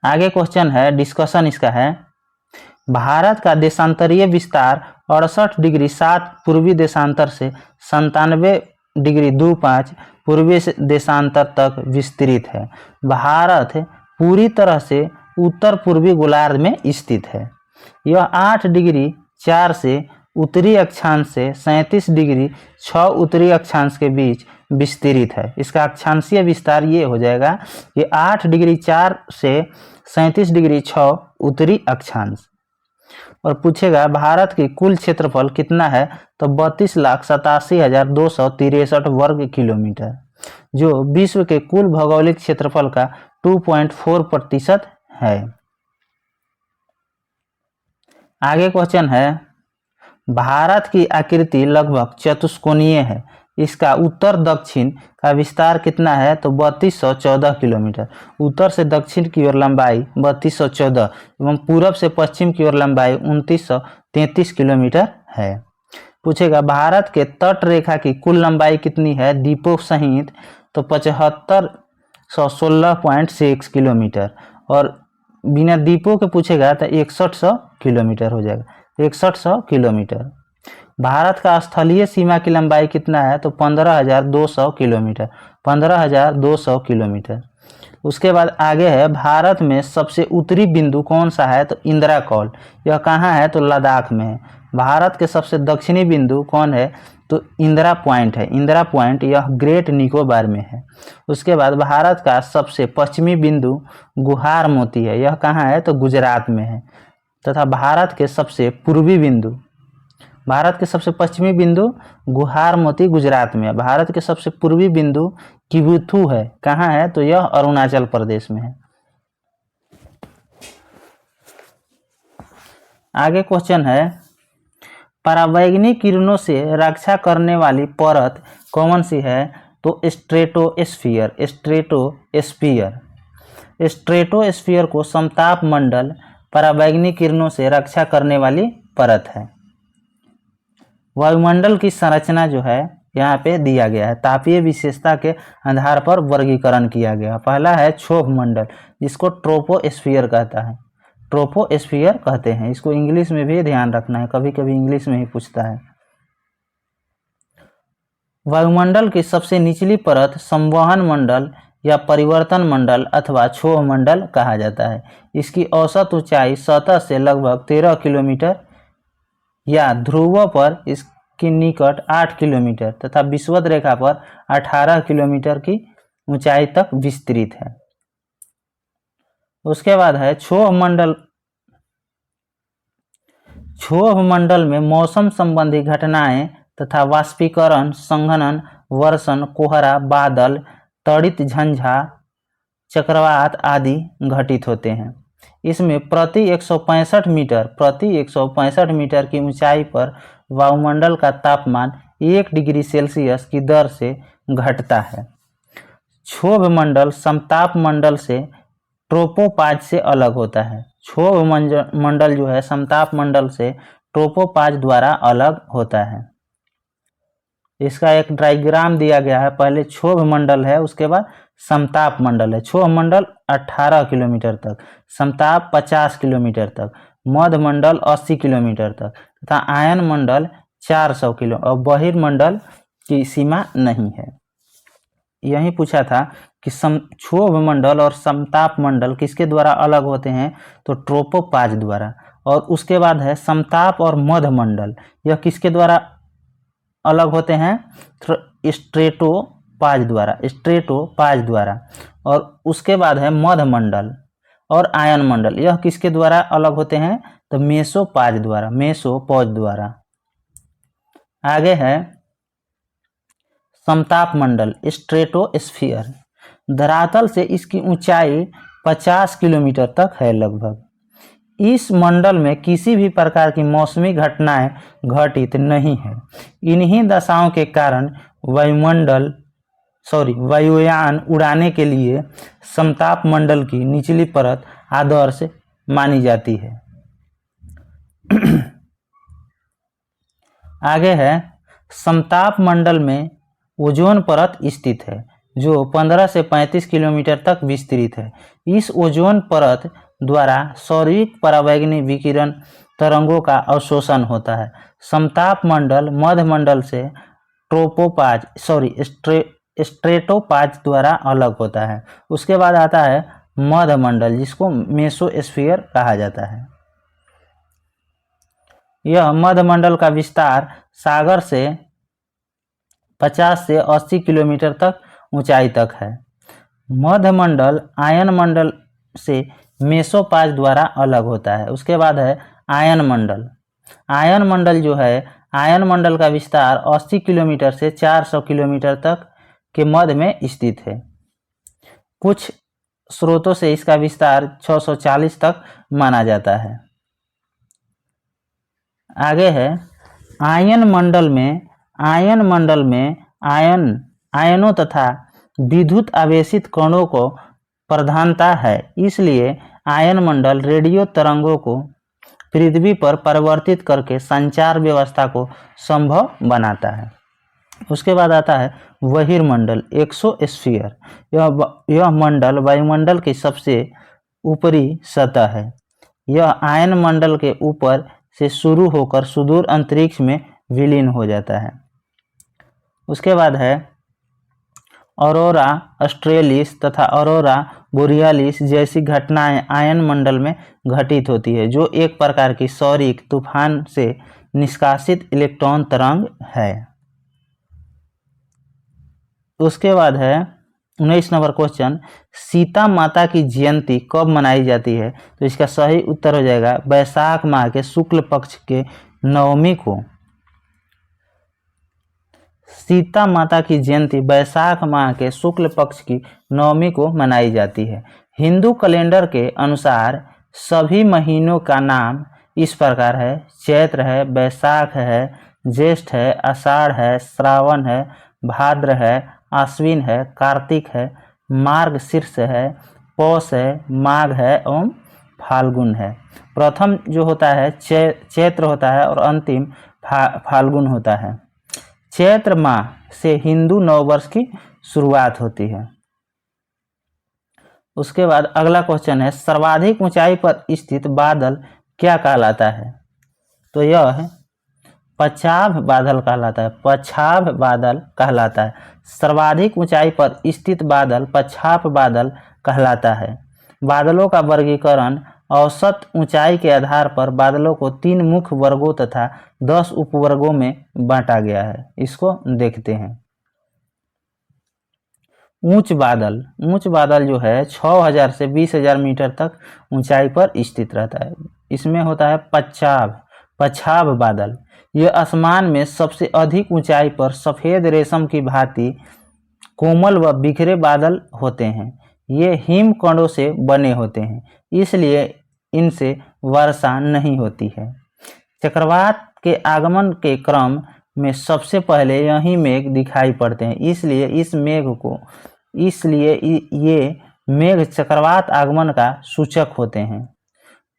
आगे क्वेश्चन है, डिस्कशन इसका है, भारत का देशांतरीय विस्तार 68 डिग्री 7 पूर्वी देशांतर से 97 डिग्री 25 पूर्वी देशांतर तक विस्तृत है। भारत पूरी तरह से उत्तर पूर्वी गोलार्ध में स्थित है। यह 8 डिग्री 4 से उत्तरी अक्षांश से 37 डिग्री 6 उत्तरी अक्षांश के बीच विस्तृत है। इसका अक्षांशीय विस्तार ये हो जाएगा, ये 8 डिग्री 4 से 37 डिग्री 6 उत्तरी अक्षांश। और पूछेगा भारत की कुल क्षेत्रफल कितना है? तो 32,87,263 वर्ग किलोमीटर, जो विश्व के कुल भौगोलिक क्षेत्रफल का 2.4% है। आगे क्वेश्चन है, भारत की आकृति लगभग चतुष्कोणीय है, इसका उत्तर दक्षिण का विस्तार कितना है? तो 3214 किलोमीटर। उत्तर से दक्षिण की ओर लंबाई 3214 एवं पूरब से पश्चिम की ओर लंबाई 2933 किलोमीटर है। पूछेगा भारत के तट रेखा की कुल लंबाई कितनी है द्वीपों सहित? तो 7516.6 किलोमीटर, और बिना द्वीपों के पूछेगा तो 6100 किलोमीटर हो जाएगा, 6100 किलोमीटर। भारत का स्थलीय सीमा की लंबाई कितना है? तो 15,200 किलोमीटर, 15,200 किलोमीटर। उसके बाद आगे है, भारत में सबसे उत्तरी बिंदु कौन सा है? तो इंदिरा कौल, यह कहाँ है? तो लद्दाख में है। भारत के सबसे दक्षिणी बिंदु कौन है? तो इंदिरा पॉइंट है, इंदिरा पॉइंट, यह ग्रेट निकोबार में है। उसके बाद भारत का सबसे पश्चिमी बिंदु गुहार मोती है, यह कहाँ है? तो गुजरात में है। तथा भारत के सबसे पूर्वी बिंदु, भारत के सबसे पश्चिमी बिंदु गुहार मोती गुजरात में है। भारत के सबसे पूर्वी बिंदु किबुथु है, कहाँ है? तो यह अरुणाचल प्रदेश में है। आगे क्वेश्चन है, पराबैंगनी किरणों से रक्षा करने वाली परत कौन सी है? तो स्ट्रेटोस्फीयर, स्ट्रेटोस्फीयर। स्ट्रेटोस्फीयर को समताप मंडल पराबैंगनी किरणों से रक्षा करने वाली परत है। वायुमंडल की संरचना जो है यहाँ पे दिया गया है, तापीय विशेषता के आधार पर वर्गीकरण किया गया। पहला है क्षोभ मंडल, जिसको ट्रोपोस्फीयर कहता है, ट्रोपोस्फीयर कहते हैं। इसको इंग्लिश में भी ध्यान रखना है, कभी कभी इंग्लिश में ही पूछता है। वायुमंडल की सबसे निचली परत संवहन मंडल या परिवर्तन मंडल अथवा क्षोभ मंडल कहा जाता है। इसकी औसत ऊंचाई सतह से लगभग 13 किलोमीटर या ध्रुवों पर इसके निकट 8 किलोमीटर तथा विषुवत रेखा पर 18 किलोमीटर की ऊंचाई तक विस्तृत है। उसके बाद है क्षोभ मंडल। क्षोभ मंडल में मौसम संबंधी घटनाएं तथा वाष्पीकरण, संघनन, वर्षण, कोहरा, बादल, तड़ित झंझा, चक्रवात आदि घटित होते हैं। इसमें प्रति 165 मीटर की ऊंचाई पर वायुमंडल का तापमान 1 डिग्री सेल्सियस की दर से घटता है। क्षोभ मंडल समताप मंडल से ट्रोपोपाज से अलग होता है। क्षोभ मंडल जो है समताप मंडल से ट्रोपोपाज द्वारा अलग होता है। इसका एक डायग्राम दिया गया है, पहले क्षोभ मंडल है, उसके बाद समताप मंडल है। क्षोभ मंडल 18 किलोमीटर तक, समताप 50 किलोमीटर तक, मध्य मंडल 80 किलोमीटर तक तथा आयन मंडल 400 किलो और बहिर्मंडल की सीमा नहीं है। यही पूछा था कि क्षोभ मंडल और समताप मंडल किसके द्वारा अलग होते हैं? तो ट्रोपोपाज द्वारा। और उसके बाद है समताप और मध्य मंडल, यह किसके द्वारा अलग होते हैं? स्ट्रेटोपाज द्वारा, स्ट्रेटोपाज द्वारा। और उसके बाद है मध्य मंडल और आयन मंडल, यह किसके द्वारा अलग होते हैं? तो मेसोपाज द्वारा, मेसोपोज द्वारा। आगे है समताप मंडल, स्ट्रेटोस्फीयर। धरातल से इसकी ऊंचाई 50 किलोमीटर तक है लगभग। इस मंडल में किसी भी प्रकार की मौसमी घटनाएं घटित नहीं है। इन्हीं दशाओं के कारण वायुयान उड़ाने के लिए समताप मंडल की निचली परत आदर्श मानी जाती है। आगे है, समताप मंडल में ओजोन परत स्थित है जो 15 से 35 किलोमीटर तक विस्तृत है। इस ओजोन परत द्वारा सौरयुक्त पराबैंगनी विकिरण तरंगों का अवशोषण होता है। समताप मंडल मध्य मंडल से स्ट्रेटोपाज द्वारा अलग होता है। उसके बाद आता है मध्य मंडल, जिसको मेसोस्फीयर कहा जाता है। यह मध्य मंडल का विस्तार सागर से 50 से 80 किलोमीटर तक ऊंचाई तक है। मध्य मंडल आयन मंडल से मेसोपाज द्वारा अलग होता है। उसके बाद है आयन मंडल। आयन मंडल जो है, आयन मंडल का विस्तार 80 किलोमीटर से 400 किलोमीटर तक के मध्य में स्थित है। कुछ स्रोतों से इसका विस्तार 640 तक माना जाता है। आगे है आयन मंडल में आयनों तथा विद्युत आवेशित कणों को प्रधानता है, इसलिए आयन मंडल रेडियो तरंगों को पृथ्वी पर परिवर्तित करके संचार व्यवस्था को संभव बनाता है। उसके बाद आता है बहिर्मंडल एक्सोस्फीयर। यह मंडल वायुमंडल की सबसे ऊपरी सतह है। यह आयन मंडल के ऊपर से शुरू होकर सुदूर अंतरिक्ष में विलीन हो जाता है। उसके बाद है ऑरोरा ऑस्ट्रेलिस तथा ऑरोरा बोरियालिस जैसी घटनाएं आयन मंडल में घटित होती है, जो एक प्रकार की सौरिक तूफान से निष्कासित इलेक्ट्रॉन तरंग है। उसके बाद है 19 नंबर क्वेश्चन, सीता माता की जयंती कब मनाई जाती है? तो इसका सही उत्तर हो जाएगा वैशाख माह के शुक्ल पक्ष के नवमी को। सीता माता की जयंती वैशाख माह के शुक्ल पक्ष की नवमी को मनाई जाती है। हिंदू कैलेंडर के अनुसार सभी महीनों का नाम इस प्रकार है: चैत्र है, वैशाख है, ज्येष्ठ है, आषाढ़ है, श्रावण है, भाद्र है, आश्विन है, कार्तिक है, मार्गशीर्ष है, पौष है, माघ है एवं फाल्गुन है। प्रथम जो होता है चैत्र होता है और अंतिम फाल्गुन होता है। चैत्र माह से हिंदू नववर्ष की शुरुआत होती है। उसके बाद अगला क्वेश्चन है, सर्वाधिक ऊंचाई पर स्थित बादल क्या कहलाता है? तो यह पछाव बादल कहलाता है। पछाव बादल कहलाता है। सर्वाधिक ऊंचाई पर स्थित बादल पछाव बादल कहलाता है। बादलों का वर्गीकरण औसत ऊंचाई के आधार पर बादलों को 3 मुख्य वर्गों तथा 10 उपवर्गों में बांटा गया है। इसको देखते हैं। ऊंच बादल जो है 6000 से 20000 मीटर तक ऊंचाई पर स्थित रहता है। इसमें होता है पछाव बादल। ये आसमान में सबसे अधिक ऊंचाई पर सफेद रेशम की भांति कोमल व बिखरे बादल होते हैं। ये हिमकणों से बने होते हैं, इसलिए इनसे वर्षा नहीं होती है। चक्रवात के आगमन के क्रम में सबसे पहले यही मेघ दिखाई पड़ते हैं, इसलिए ये मेघ चक्रवात आगमन का सूचक होते हैं।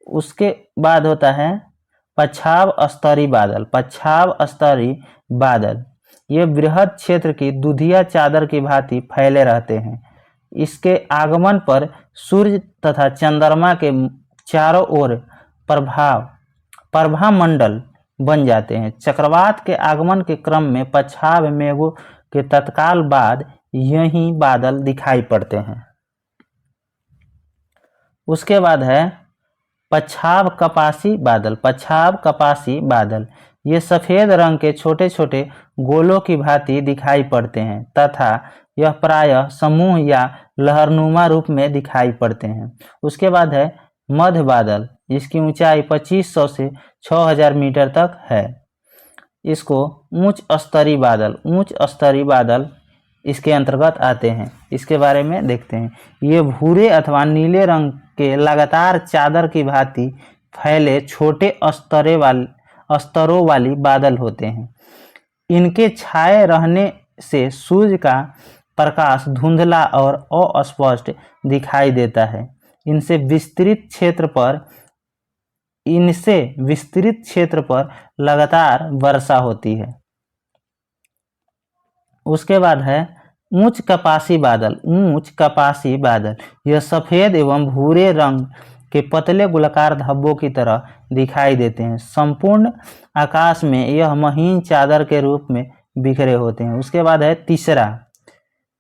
उसके बाद होता है पछाव स्तरी बादल। ये बृहद क्षेत्र की दुधिया चादर की भांति फैले रहते हैं। इसके आगमन पर सूर्य तथा चंद्रमा के चारों ओर प्रभा मंडल बन जाते हैं। चक्रवात के आगमन के क्रम में पछाव मेघों के तत्काल बाद यही बादल दिखाई पड़ते हैं। उसके बाद है पछाव कपासी बादल। ये सफेद रंग के छोटे छोटे गोलों की भांति दिखाई पड़ते हैं तथा यह प्रायः समूह या लहरनुमा रूप में दिखाई पड़ते हैं। उसके बाद है मध्य बादल, जिसकी ऊंचाई 2500 से 6000 मीटर तक है। इसको उच्च स्तरीय बादल इसके अंतर्गत आते हैं। इसके बारे में देखते हैं। ये भूरे अथवा नीले रंग के लगातार चादर की भांति फैले छोटे स्तरों वाली बादल होते हैं। इनके छाए रहने से सूर्य का प्रकाश धुंधला और अस्पष्ट दिखाई देता है। इनसे विस्तृत क्षेत्र पर लगातार वर्षा होती है। उसके बाद है ऊंच कपासी बादल। यह सफ़ेद एवं भूरे रंग के पतले गोलाकार धब्बों की तरह दिखाई देते हैं। संपूर्ण आकाश में यह महीन चादर के रूप में बिखरे होते हैं। उसके बाद है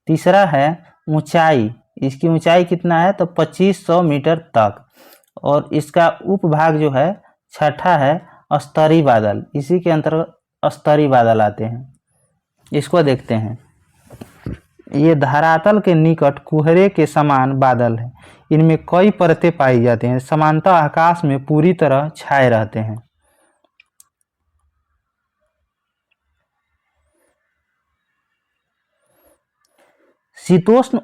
तीसरा है ऊंचाई। इसकी ऊंचाई कितना है तो 2500 मीटर तक। और इसका उपभाग जो है छठा है स्तरीय बादल। इसी के अंतर्गत स्तरीय बादल आते हैं। इसको देखते हैं। ये धरातल के निकट कुहरे के समान बादल है। इनमें कई परतें पाई जाती हैं। समांतर आकाश में पूरी तरह छाए रहते हैं। शीतोष्ण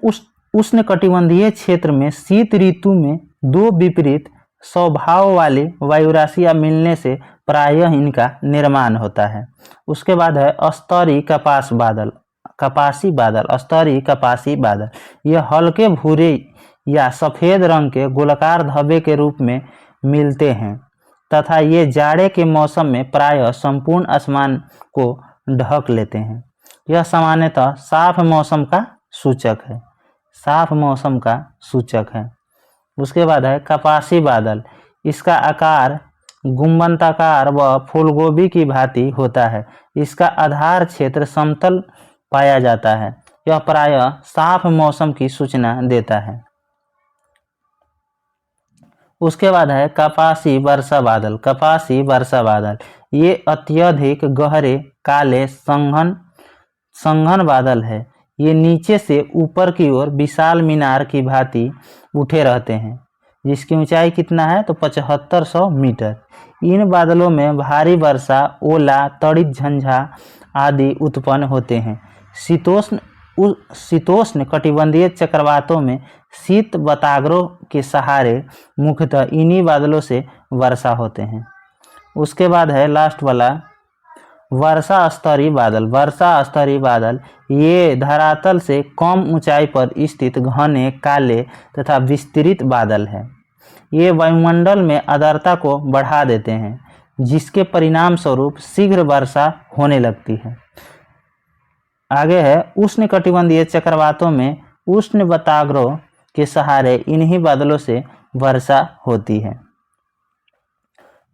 उष्णकटिबंधीय क्षेत्र में शीत ऋतु में दो विपरीत स्वभाव वाली वायुराशियां मिलने से प्रायः इनका निर्माण होता है। उसके बाद है स्तरीय कपासी बादल। यह हल्के भूरे या सफ़ेद रंग के गोलाकार धब्बे के रूप में मिलते हैं तथा ये जाड़े के मौसम में प्रायः संपूर्ण आसमान को ढक लेते हैं। यह सामान्यतः साफ मौसम का सूचक है। उसके बाद है कपासी बादल। इसका आकार गुंबदाकार व फूलगोभी की भांति होता है। इसका आधार क्षेत्र समतल पाया जाता है। यह प्रायः साफ मौसम की सूचना देता है। उसके बाद है कपासी वर्षा बादल। ये अत्यधिक गहरे काले संघन बादल है। ये नीचे से ऊपर की ओर विशाल मीनार की भांति उठे रहते हैं, जिसकी ऊंचाई कितना है तो 7500 मीटर। इन बादलों में भारी वर्षा, ओला, तड़ित झंझा आदि उत्पन्न होते हैं। शीतोष्ण कटिबंधीय चक्रवातों में शीत बताग्रों के सहारे मुख्यतः इन्हीं बादलों से वर्षा होते हैं। उसके बाद है लास्ट वाला वर्षा स्तरीय बादल। ये धरातल से कम ऊंचाई पर स्थित घने, काले तथा विस्तृत बादल है। ये वायुमंडल में आर्द्रता को बढ़ा देते हैं, जिसके परिणाम स्वरूप शीघ्र वर्षा होने लगती है। आगे है उष्णकटिबंधीय चक्रवातों में उष्ण बताग्रों के सहारे इन्हीं बादलों से वर्षा होती है।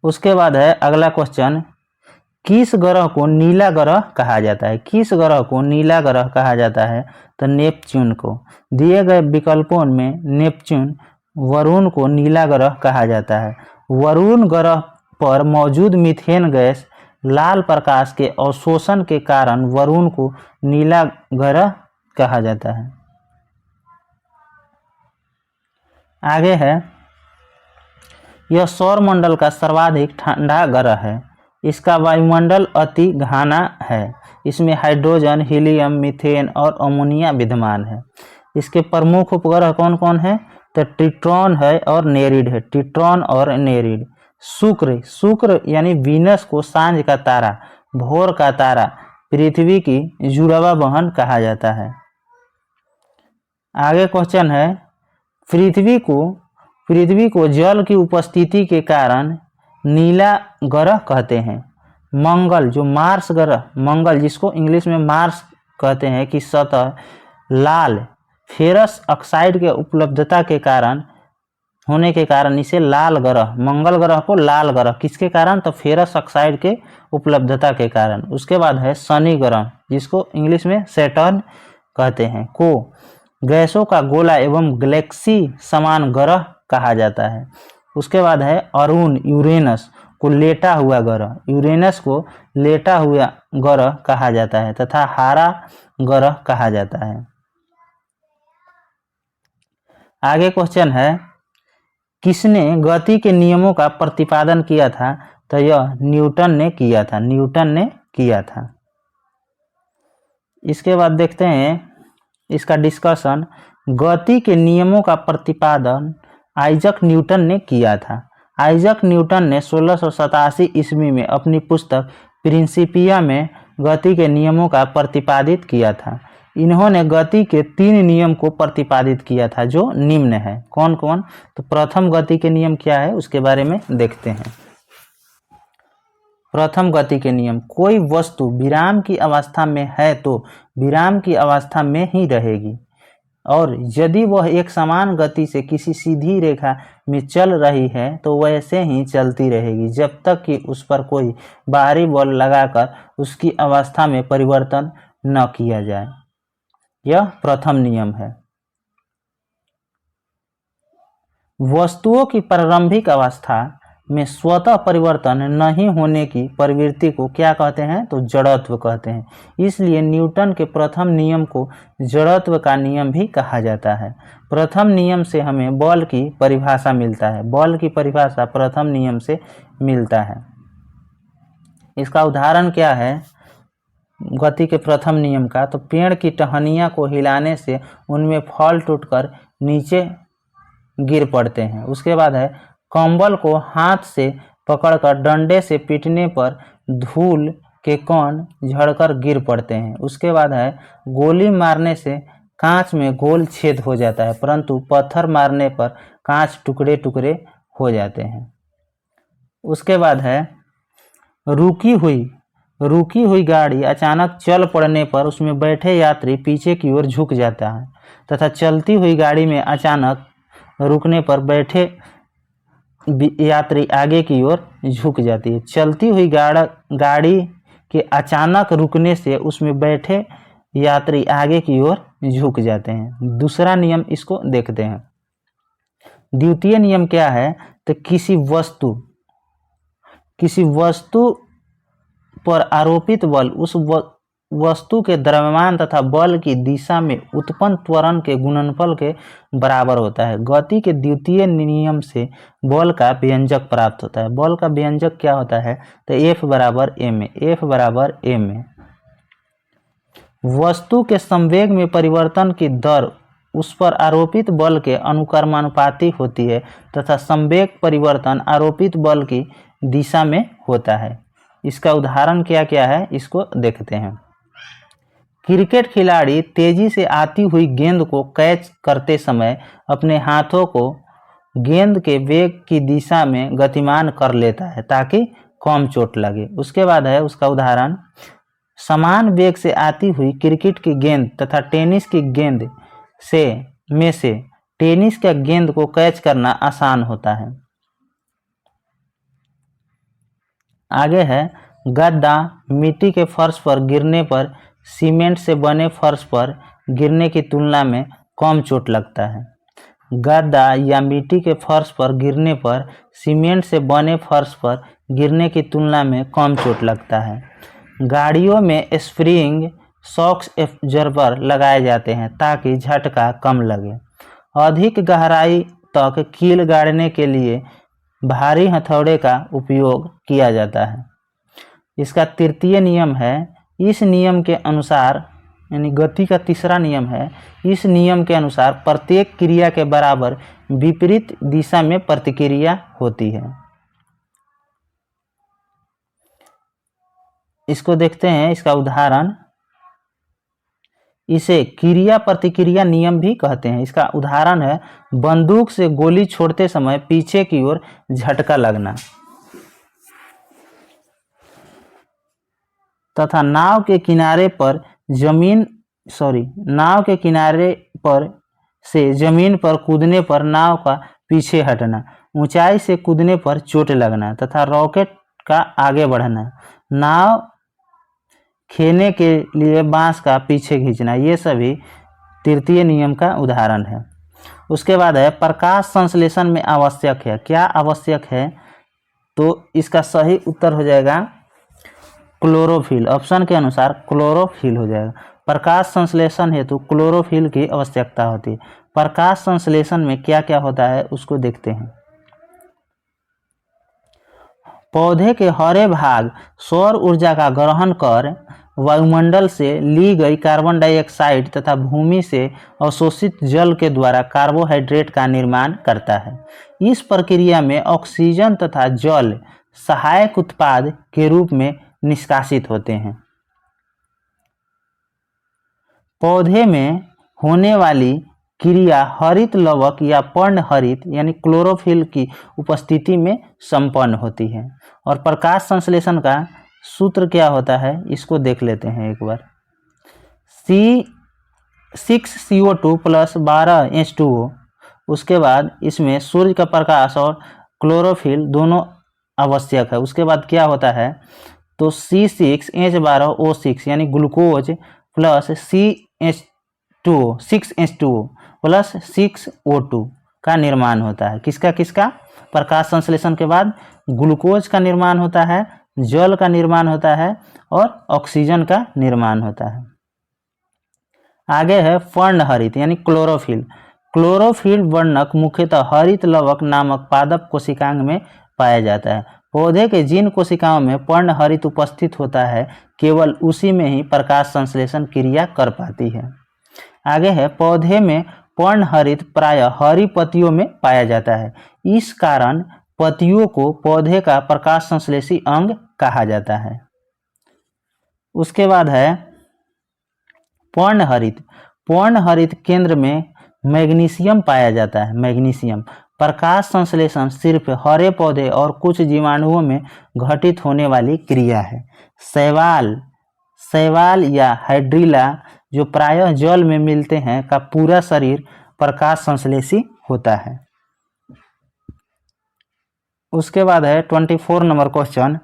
उसके बाद है अगला क्वेश्चन, किस ग्रह को नीला ग्रह कहा जाता है? तो नेपच्यून को। दिए गए विकल्पों में नेपच्यून, वरुण को नीला ग्रह कहा जाता है। वरुण ग्रह पर मौजूद मीथेन गैस लाल प्रकाश के अवशोषण के कारण वरुण को नीला ग्रह कहा जाता है। आगे है, यह सौरमंडल का सर्वाधिक ठंडा ग्रह है। इसका वायुमंडल अति घना है। इसमें हाइड्रोजन, हीलियम, मीथेन और अमोनिया विद्यमान है। इसके प्रमुख उपग्रह कौन कौन है? तो ट्रिटॉन है और नेरिड। शुक्र यानी वीनस को सांझ का तारा, भोर का तारा, पृथ्वी की जुड़वा बहन कहा जाता है। आगे क्वेश्चन है, पृथ्वी को जल की उपस्थिति के कारण नीला ग्रह कहते हैं। मंगल, जो मार्स ग्रह, मंगल जिसको इंग्लिश में मार्स कहते हैं, की सतह लाल फेरस ऑक्साइड के उपलब्धता के कारण होने के कारण इसे लाल ग्रह, मंगल ग्रह को लाल ग्रह, किसके कारण? तो फेरस ऑक्साइड के उपलब्धता के कारण। उसके बाद है शनि ग्रह, जिसको इंग्लिश में सैटर्न कहते हैं, को गैसों का गोला एवं गैलेक्सी समान ग्रह कहा जाता है। उसके बाद है अरुण, यूरेनस को लेटा हुआ ग्रह कहा जाता है तथा हारा ग्रह कहा जाता है। आगे क्वेश्चन है, किसने गति के नियमों का प्रतिपादन किया था? तो यह न्यूटन ने किया था। इसके बाद देखते हैं इसका डिस्कशन। गति के नियमों का प्रतिपादन आइजक न्यूटन ने किया था। आइजक न्यूटन ने 1687 ईस्वी में अपनी पुस्तक प्रिंसिपिया में गति के नियमों का प्रतिपादित किया था। इन्होंने गति के 3 नियम को प्रतिपादित किया था जो निम्न है। कौन कौन? तो प्रथम गति के नियम क्या है उसके बारे में देखते हैं। प्रथम गति के नियम, कोई वस्तु विराम की अवस्था में है तो विराम की अवस्था में ही रहेगी और यदि वह एक समान गति से किसी सीधी रेखा में चल रही है तो वैसे ही चलती रहेगी जब तक कि उस पर कोई बाहरी बल लगाकर उसकी अवस्था में परिवर्तन न किया जाए। यह प्रथम नियम है। वस्तुओं की प्रारंभिक अवस्था में स्वतः परिवर्तन नहीं होने की प्रवृत्ति को क्या कहते हैं? तो जड़त्व कहते हैं। इसलिए न्यूटन के प्रथम नियम को जड़त्व का नियम भी कहा जाता है। प्रथम नियम से हमें बल की परिभाषा मिलता है। बल की परिभाषा प्रथम नियम से मिलता है। इसका उदाहरण क्या है गति के प्रथम नियम का? तो पेड़ की टहनियाँ को हिलाने से उनमें फल टूटकर नीचे गिर पड़ते हैं। उसके बाद है कंबल को हाथ से पकड़कर डंडे से पीटने पर धूल के कण झड़कर गिर पड़ते हैं। उसके बाद है गोली मारने से कांच में गोल छेद हो जाता है परंतु पत्थर मारने पर कांच टुकड़े टुकड़े हो जाते हैं। उसके बाद है रुकी हुई गाड़ी अचानक चल पड़ने पर उसमें बैठे यात्री पीछे की ओर झुक जाता है तथा चलती हुई गाड़ी में अचानक रुकने पर बैठे यात्री आगे की ओर झुक जाती है। चलती हुई गाड़ी के अचानक रुकने से उसमें बैठे यात्री आगे की ओर झुक जाते हैं। दूसरा नियम इसको देखते हैं। द्वितीय नियम क्या है? तो किसी वस्तु पर आरोपित बल उस वस्तु के द्रव्यमान तथा बल की दिशा में उत्पन्न त्वरण के गुणनफल के बराबर होता है। गति के द्वितीय नियम से बल का व्यंजक प्राप्त होता है। बल का व्यंजक क्या होता है? तो F बराबर ma। F बराबर ma। वस्तु के संवेग में परिवर्तन की दर उस पर आरोपित बल के अनुक्रमानुपाती होती है तथा संवेग परिवर्तन आरोपित बल की दिशा में होता है। इसका उदाहरण क्या क्या है इसको देखते हैं। क्रिकेट खिलाड़ी तेजी से आती हुई गेंद को कैच करते समय अपने हाथों को गेंद के वेग की दिशा में गतिमान कर लेता है ताकि कम चोट लगे। उसके बाद है उसका उदाहरण, समान वेग से आती हुई क्रिकेट की गेंद तथा टेनिस की गेंद में से टेनिस का गेंद को कैच करना आसान होता है। आगे है गद्दा मिट्टी के फर्श पर गिरने पर सीमेंट से बने फर्श पर गिरने की तुलना में कम चोट लगता है। गद्दा या मिट्टी के फर्श पर गिरने पर सीमेंट से बने फर्श पर गिरने की तुलना में कम चोट लगता है। गाड़ियों में स्प्रिंग शॉक्स एब्जॉर्बर लगाए जाते हैं ताकि झटका कम लगे। अधिक गहराई तक कील गाड़ने के लिए भारी हथौड़े का उपयोग किया जाता है। इसका तृतीय नियम है। इस नियम के अनुसार यानी गति का तीसरा नियम है। इस नियम के अनुसार प्रत्येक क्रिया के बराबर विपरीत दिशा में प्रतिक्रिया होती है। इसको देखते हैं। इसका उदाहरण, इसे क्रिया प्रतिक्रिया नियम भी कहते हैं। इसका उदाहरण है बंदूक से गोली छोड़ते समय पीछे की ओर झटका लगना तथा नाव के किनारे पर से जमीन पर कूदने पर नाव का पीछे हटना, ऊंचाई से कूदने पर चोट लगना तथा रॉकेट का आगे बढ़ना, नाव खेने के लिए बांस का पीछे खींचना, ये सभी तृतीय नियम का उदाहरण है। उसके बाद है प्रकाश संश्लेषण में आवश्यक है। क्या आवश्यक है? तो इसका सही उत्तर हो जाएगा क्लोरोफिल। ऑप्शन के अनुसार क्लोरोफिल हो जाएगा। प्रकाश संश्लेषण हेतु क्लोरोफिल की आवश्यकता होती है। प्रकाश संश्लेषण में क्या क्या होता है उसको देखते हैं। पौधे के हरे भाग सौर ऊर्जा का ग्रहण कर वायुमंडल से ली गई कार्बन डाइऑक्साइड तथा भूमि से अवशोषित जल के द्वारा कार्बोहाइड्रेट का निर्माण करता है। इस प्रक्रिया में ऑक्सीजन तथा जल सहायक उत्पाद के रूप में निष्कासित होते हैं। पौधे में होने वाली क्रिया हरित लवक या पर्णहरित यानी क्लोरोफिल की उपस्थिति में संपन्न होती है। और प्रकाश संश्लेषण का सूत्र क्या होता है इसको देख लेते हैं एक बार। 6CO2 प्लस 12 H2O, उसके बाद इसमें सूर्य का प्रकाश और क्लोरोफिल दोनों आवश्यक है। उसके बाद क्या होता है तो C6H12O6 यानी glucose plus CH2O 6H2O plus 6O2 का निर्माण होता है। किसका किसका? प्रकाश संश्लेषण के बाद ग्लूकोज का निर्माण होता है, जल का निर्माण होता है और ऑक्सीजन का निर्माण होता है। आगे है पर्णहरित यानी क्लोरोफिल। क्लोरोफिल वर्णक मुख्यतः हरित लवक नामक पादप कोशिकांग में पाया जाता है। पौधे के जिन कोशिकाओं में पर्णहरित उपस्थित होता है केवल उसी में ही प्रकाश संश्लेषण क्रिया कर पाती है। आगे है पौधे में पर्णहरित प्रायः हरी पत्तियों में पाया जाता है। इस कारण पत्तियों को पौधे का प्रकाश संश्लेषी अंग कहा जाता है। उसके बाद है पर्णहरित। पर्णहरित केंद्र में मैग्नीशियम पाया जाता है। मैग्नीशियम प्रकाश संश्लेषण सिर्फ हरे पौधे और कुछ जीवाणुओं में घटित होने वाली क्रिया है। शैवाल या हाइड्रिला जो प्रायः जल में मिलते हैं का पूरा शरीर प्रकाश संश्लेषी होता है। उसके बाद है 24 नंबर क्वेश्चन,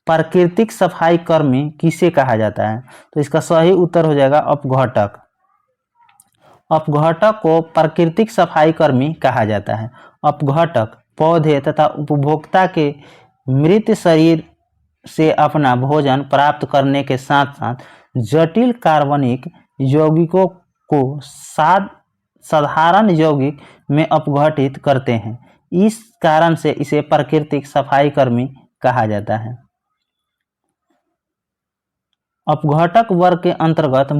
प्राकृतिक सफाई कर्मी किसे कहा जाता है? तो इसका सही उत्तर हो जाएगा अपघटक। अपघटक को प्राकृतिक सफाई कर्मी कहा जाता है। अपघटक पौधे तथा उपभोक्ता के मृत शरीर से अपना भोजन प्राप्त करने के साथ साथ जटिल कार्बनिक यौगिकों को साधारण यौगिक में अपघटित करते हैं। इस कारण से इसे प्राकृतिक सफाई कर्मी कहा जाता है। अपघटक वर्ग के अंतर्गत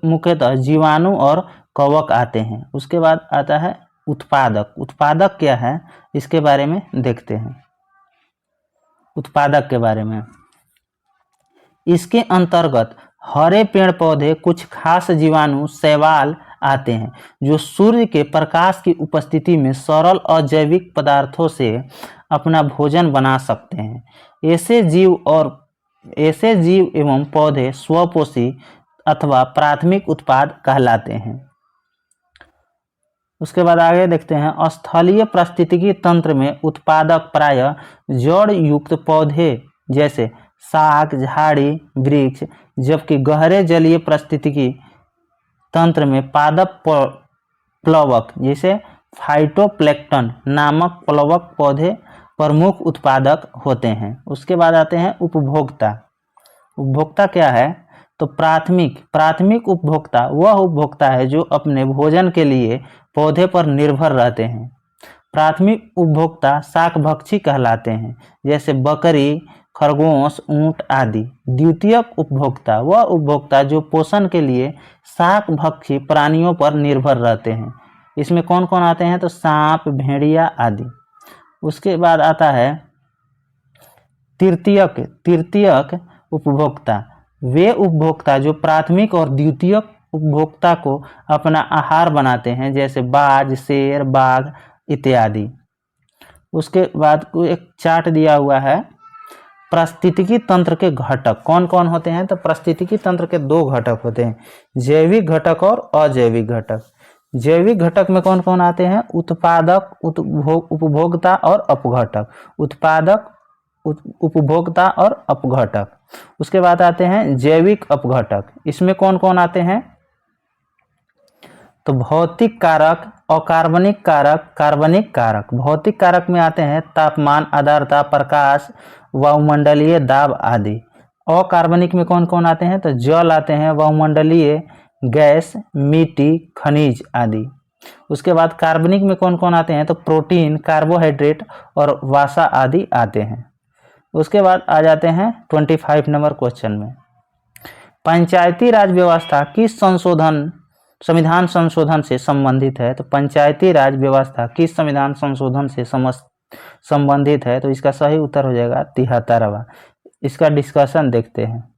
मुख्यतः जीवाणु और कवक आते हैं। उसके बाद आता है उत्पादक। उत्पादक क्या है इसके बारे में देखते हैं। उत्पादक के बारे में, इसके अंतर्गत हरे पेड़ पौधे, कुछ खास जीवाणु, शैवाल आते हैं जो सूर्य के प्रकाश की उपस्थिति में सरल अजैविक पदार्थों से अपना भोजन बना सकते हैं। ऐसे जीव एवं पौधे स्वपोषी अथवा प्राथमिक उत्पाद कहलाते हैं। उसके बाद आगे देखते हैं स्थलीय पारिस्थितिकी तंत्र में उत्पादक प्रायः जड़ युक्त पौधे जैसे साग, झाड़ी, वृक्ष, जबकि गहरे जलीय पारिस्थितिकी तंत्र में पादप प्लवक जैसे फाइटोप्लैंक्टन नामक प्लवक पौधे प्रमुख उत्पादक होते हैं। उसके बाद आते हैं उपभोक्ता। उपभोक्ता क्या है तो प्राथमिक उपभोक्ता वह उपभोक्ता है जो अपने भोजन के लिए पौधे पर निर्भर रहते हैं। प्राथमिक उपभोक्ता शाकभक्षी कहलाते हैं जैसे बकरी, खरगोश, ऊंट आदि। द्वितीयक उपभोक्ता वह उपभोक्ता जो पोषण के लिए शाकभक्षी प्राणियों पर निर्भर रहते हैं। इसमें कौन कौन आते हैं तो सांप, भेड़िया आदि। उसके बाद आता है तृतीयक उपभोक्ता वे उपभोक्ता जो प्राथमिक और द्वितीयक उपभोक्ता को अपना आहार बनाते हैं जैसे बाज, शेर, बाघ इत्यादि। उसके बाद एक चार्ट दिया हुआ है पारिस्थितिकी तंत्र के घटक कौन कौन होते हैं तो पारिस्थितिकी तंत्र के दो घटक होते हैं, जैविक घटक और अजैविक घटक। जैविक घटक में कौन कौन आते हैं उत्पादक, उपभोक्ता और अपघटक। उत्पादक, उपभोक्ता और अपघटक। उसके बाद आते हैं जैविक अपघटक। इसमें कौन कौन आते हैं तो भौतिक कारक, अकार्बनिक कारक, कार्बनिक कारक। भौतिक कारक में आते हैं तापमान, आर्द्रता, प्रकाश, वायुमंडलीय दाब आदि। अकार्बनिक में कौन कौन आते हैं तो जल आते हैं, वायुमंडलीय गैस, मिट्टी, खनिज आदि। उसके बाद कार्बनिक में कौन कौन आते हैं तो प्रोटीन, कार्बोहाइड्रेट और वसा आदि आते हैं। उसके बाद आ जाते हैं 25 नंबर क्वेश्चन में। पंचायती राज व्यवस्था किस संविधान संशोधन से संबंधित है? तो पंचायती राज व्यवस्था किस संविधान संशोधन से संबंधित है? तो इसका सही उत्तर हो जाएगा 73वां। इसका डिस्कशन देखते हैं।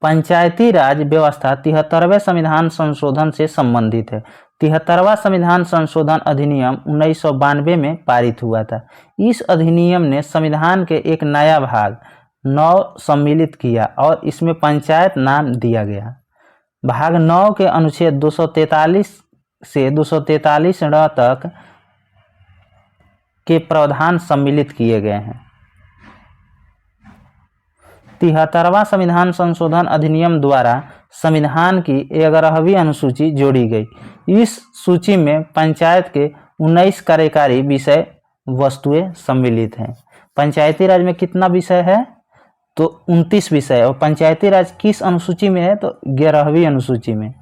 पंचायती राज व्यवस्था 73वें संविधान संशोधन से संबंधित है। 73वां संविधान संशोधन अधिनियम 1992 में पारित हुआ था। इस अधिनियम ने संविधान के एक नया भाग 9 सम्मिलित किया और इसमें पंचायत नाम दिया गया। भाग 9 के अनुच्छेद 243 से 243 तक के प्रावधान सम्मिलित किए गए हैं। 73वां संविधान संशोधन अधिनियम द्वारा संविधान की 11वीं अनुसूची जोड़ी गई। इस सूची में पंचायत के 19 कार्यकारी विषय वस्तुएं सम्मिलित हैं। पंचायती राज में कितना विषय है? तो 29 विषय। और पंचायती राज किस अनुसूची में है? तो 11वीं अनुसूची में।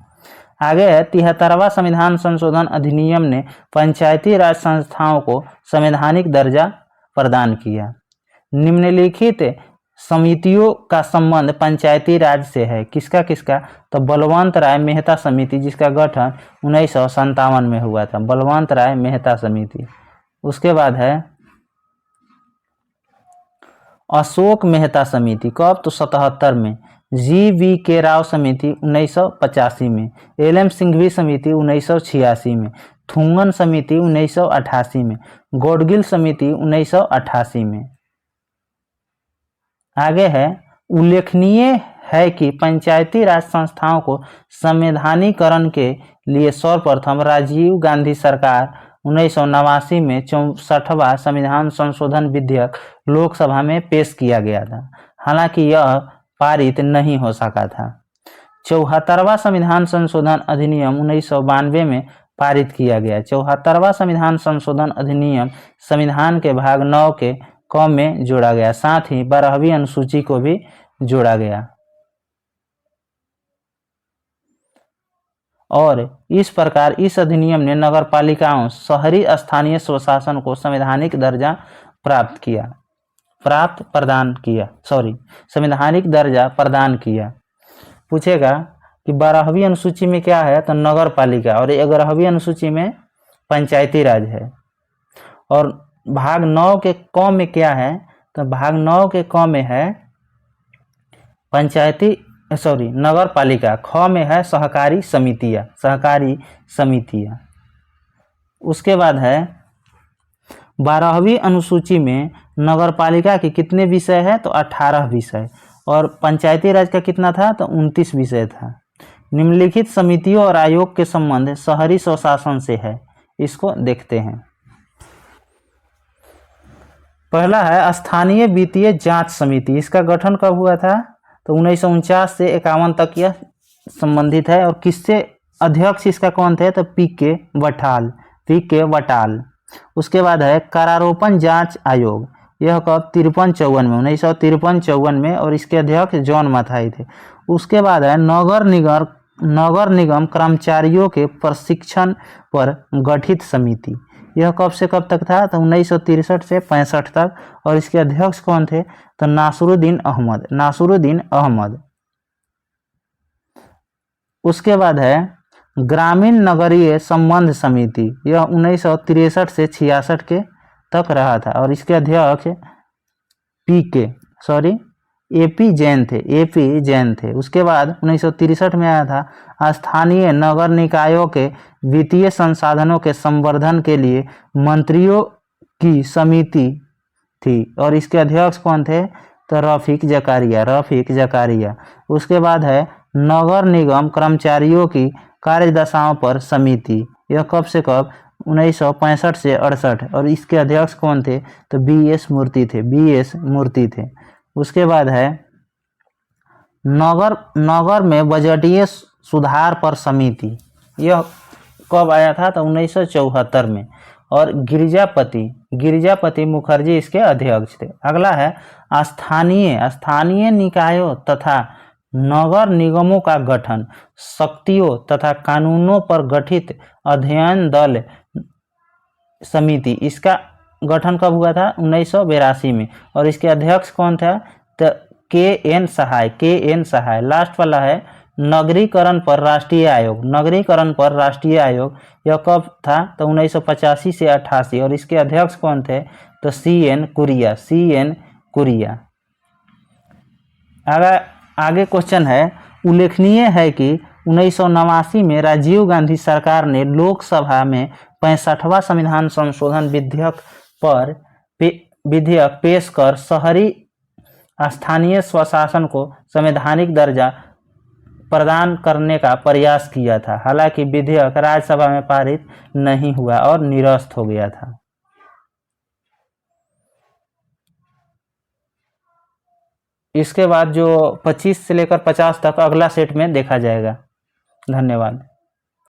आगे है 73वां संविधान संशोधन अधिनियम ने पंचायती राज संस्थाओं को संवैधानिक दर्जा प्रदान किया। निम्नलिखित समितियों का संबंध पंचायती राज से है। किसका किसका? तो बलवंत राय मेहता समिति, जिसका गठन 1957 में हुआ था। बलवंत राय मेहता समिति। उसके बाद है अशोक मेहता समिति। कब? तो 77 में। जी.वी.के. राव समिति 1985 में। एल.एम. सिंघवी समिति 1986 में। थुंगन समिति 1988 में। गौडगिल समिति 1988 में। आगे है उल्लेखनीय है कि पंचायती राज संस्थाओं को संवैधानिकरण के लिए सर्वप्रथम राजीव गांधी सरकार 1989 में 64वां संविधान संशोधन विधेयक लोकसभा में पेश किया गया था। हालांकि यह पारित नहीं हो सका था। 74वां संविधान संशोधन अधिनियम 1992 में पारित किया गया। 74वां संविधान संशोधन अधिनियम संविधान के भाग 9 के क में जोड़ा गया। साथ ही 12वीं अनुसूची को भी जोड़ा गया। और इस प्रकार इस अधिनियम ने नगरपालिकाओं शहरी स्थानीय स्वशासन को संवैधानिक दर्जा संवैधानिक दर्जा प्रदान किया। पूछेगा कि 12वीं अनुसूची में क्या है? तो नगर पालिका। और 11वीं अनुसूची में पंचायती राज है। और भाग 9 के क में क्या है? तो भाग 9 के क में है नगर पालिका। ख में है सहकारी समितियां। उसके बाद है 12वीं अनुसूची में नगर पालिका के कितने विषय है? तो 18 विषय। और पंचायती राज का कितना था? तो 29 विषय था। निम्नलिखित समितियों और आयोग के संबंध शहरी स्वशासन से है। इसको देखते हैं। पहला है स्थानीय वित्तीय जांच समिति। इसका गठन कब हुआ था? तो 1949 से 51 तक यह संबंधित है। और किससे अध्यक्ष इसका कौन थे? तो पी.के. वटाल। उसके बाद है करारोपण जांच आयोग। यह कब? 53-54 में, 1953-54 में। और इसके अध्यक्ष जॉन मथाई थे। उसके बाद है नगर निगम कर्मचारियों के प्रशिक्षण पर गठित समिति। यह कब से कब तक था? तो 1963 से 65 तक। और इसके अध्यक्ष कौन थे? तो नासुरुद्दीन अहमद। उसके बाद है ग्रामीण नगरीय संबंध समिति। यह 1963 से 66 के तक रहा था। और इसके अध्यक्ष एपी जैन थे। उसके बाद 1963 में आया था स्थानीय नगर निकायों के वित्तीय संसाधनों के संवर्धन के लिए मंत्रियों की समिति थी। और इसके अध्यक्ष कौन थे? तो रफीक जकारिया। उसके बाद है नगर निगम कर्मचारियों की कार्यदशाओं पर समिति। यह कब से कब? 1965 से 68। और इसके अध्यक्ष कौन थे? तो बी.एस. मूर्ति थे। उसके बाद है नगर में बजटीय सुधार पर समिति। यह कब आया था? तो 1974 में। और गिरिजापति मुखर्जी इसके अध्यक्ष थे। अगला है स्थानीय निकायों तथा नगर निगमों का गठन, शक्तियों तथा कानूनों पर गठित अध्ययन दल समिति। इसका गठन कब हुआ था? 1982 में। और इसके अध्यक्ष कौन था? तो के एन सहाय। लास्ट वाला है नगरीकरण पर राष्ट्रीय आयोग। नगरीकरण पर राष्ट्रीय आयोग यह कब था? तो 1985 से 88। और इसके अध्यक्ष कौन थे? तो सी एन कुरिया। आगे क्वेश्चन है, उल्लेखनीय है कि 1989 में राजीव गांधी सरकार ने लोकसभा में 65वां संविधान संशोधन विधेयक पेश कर शहरी स्थानीय स्वशासन को संवैधानिक दर्जा प्रदान करने का प्रयास किया था। हालांकि विधेयक राज्यसभा में पारित नहीं हुआ और निरस्त हो गया था। इसके बाद जो 25 से लेकर 50 तक अगला सेट में देखा जाएगा। धन्यवाद।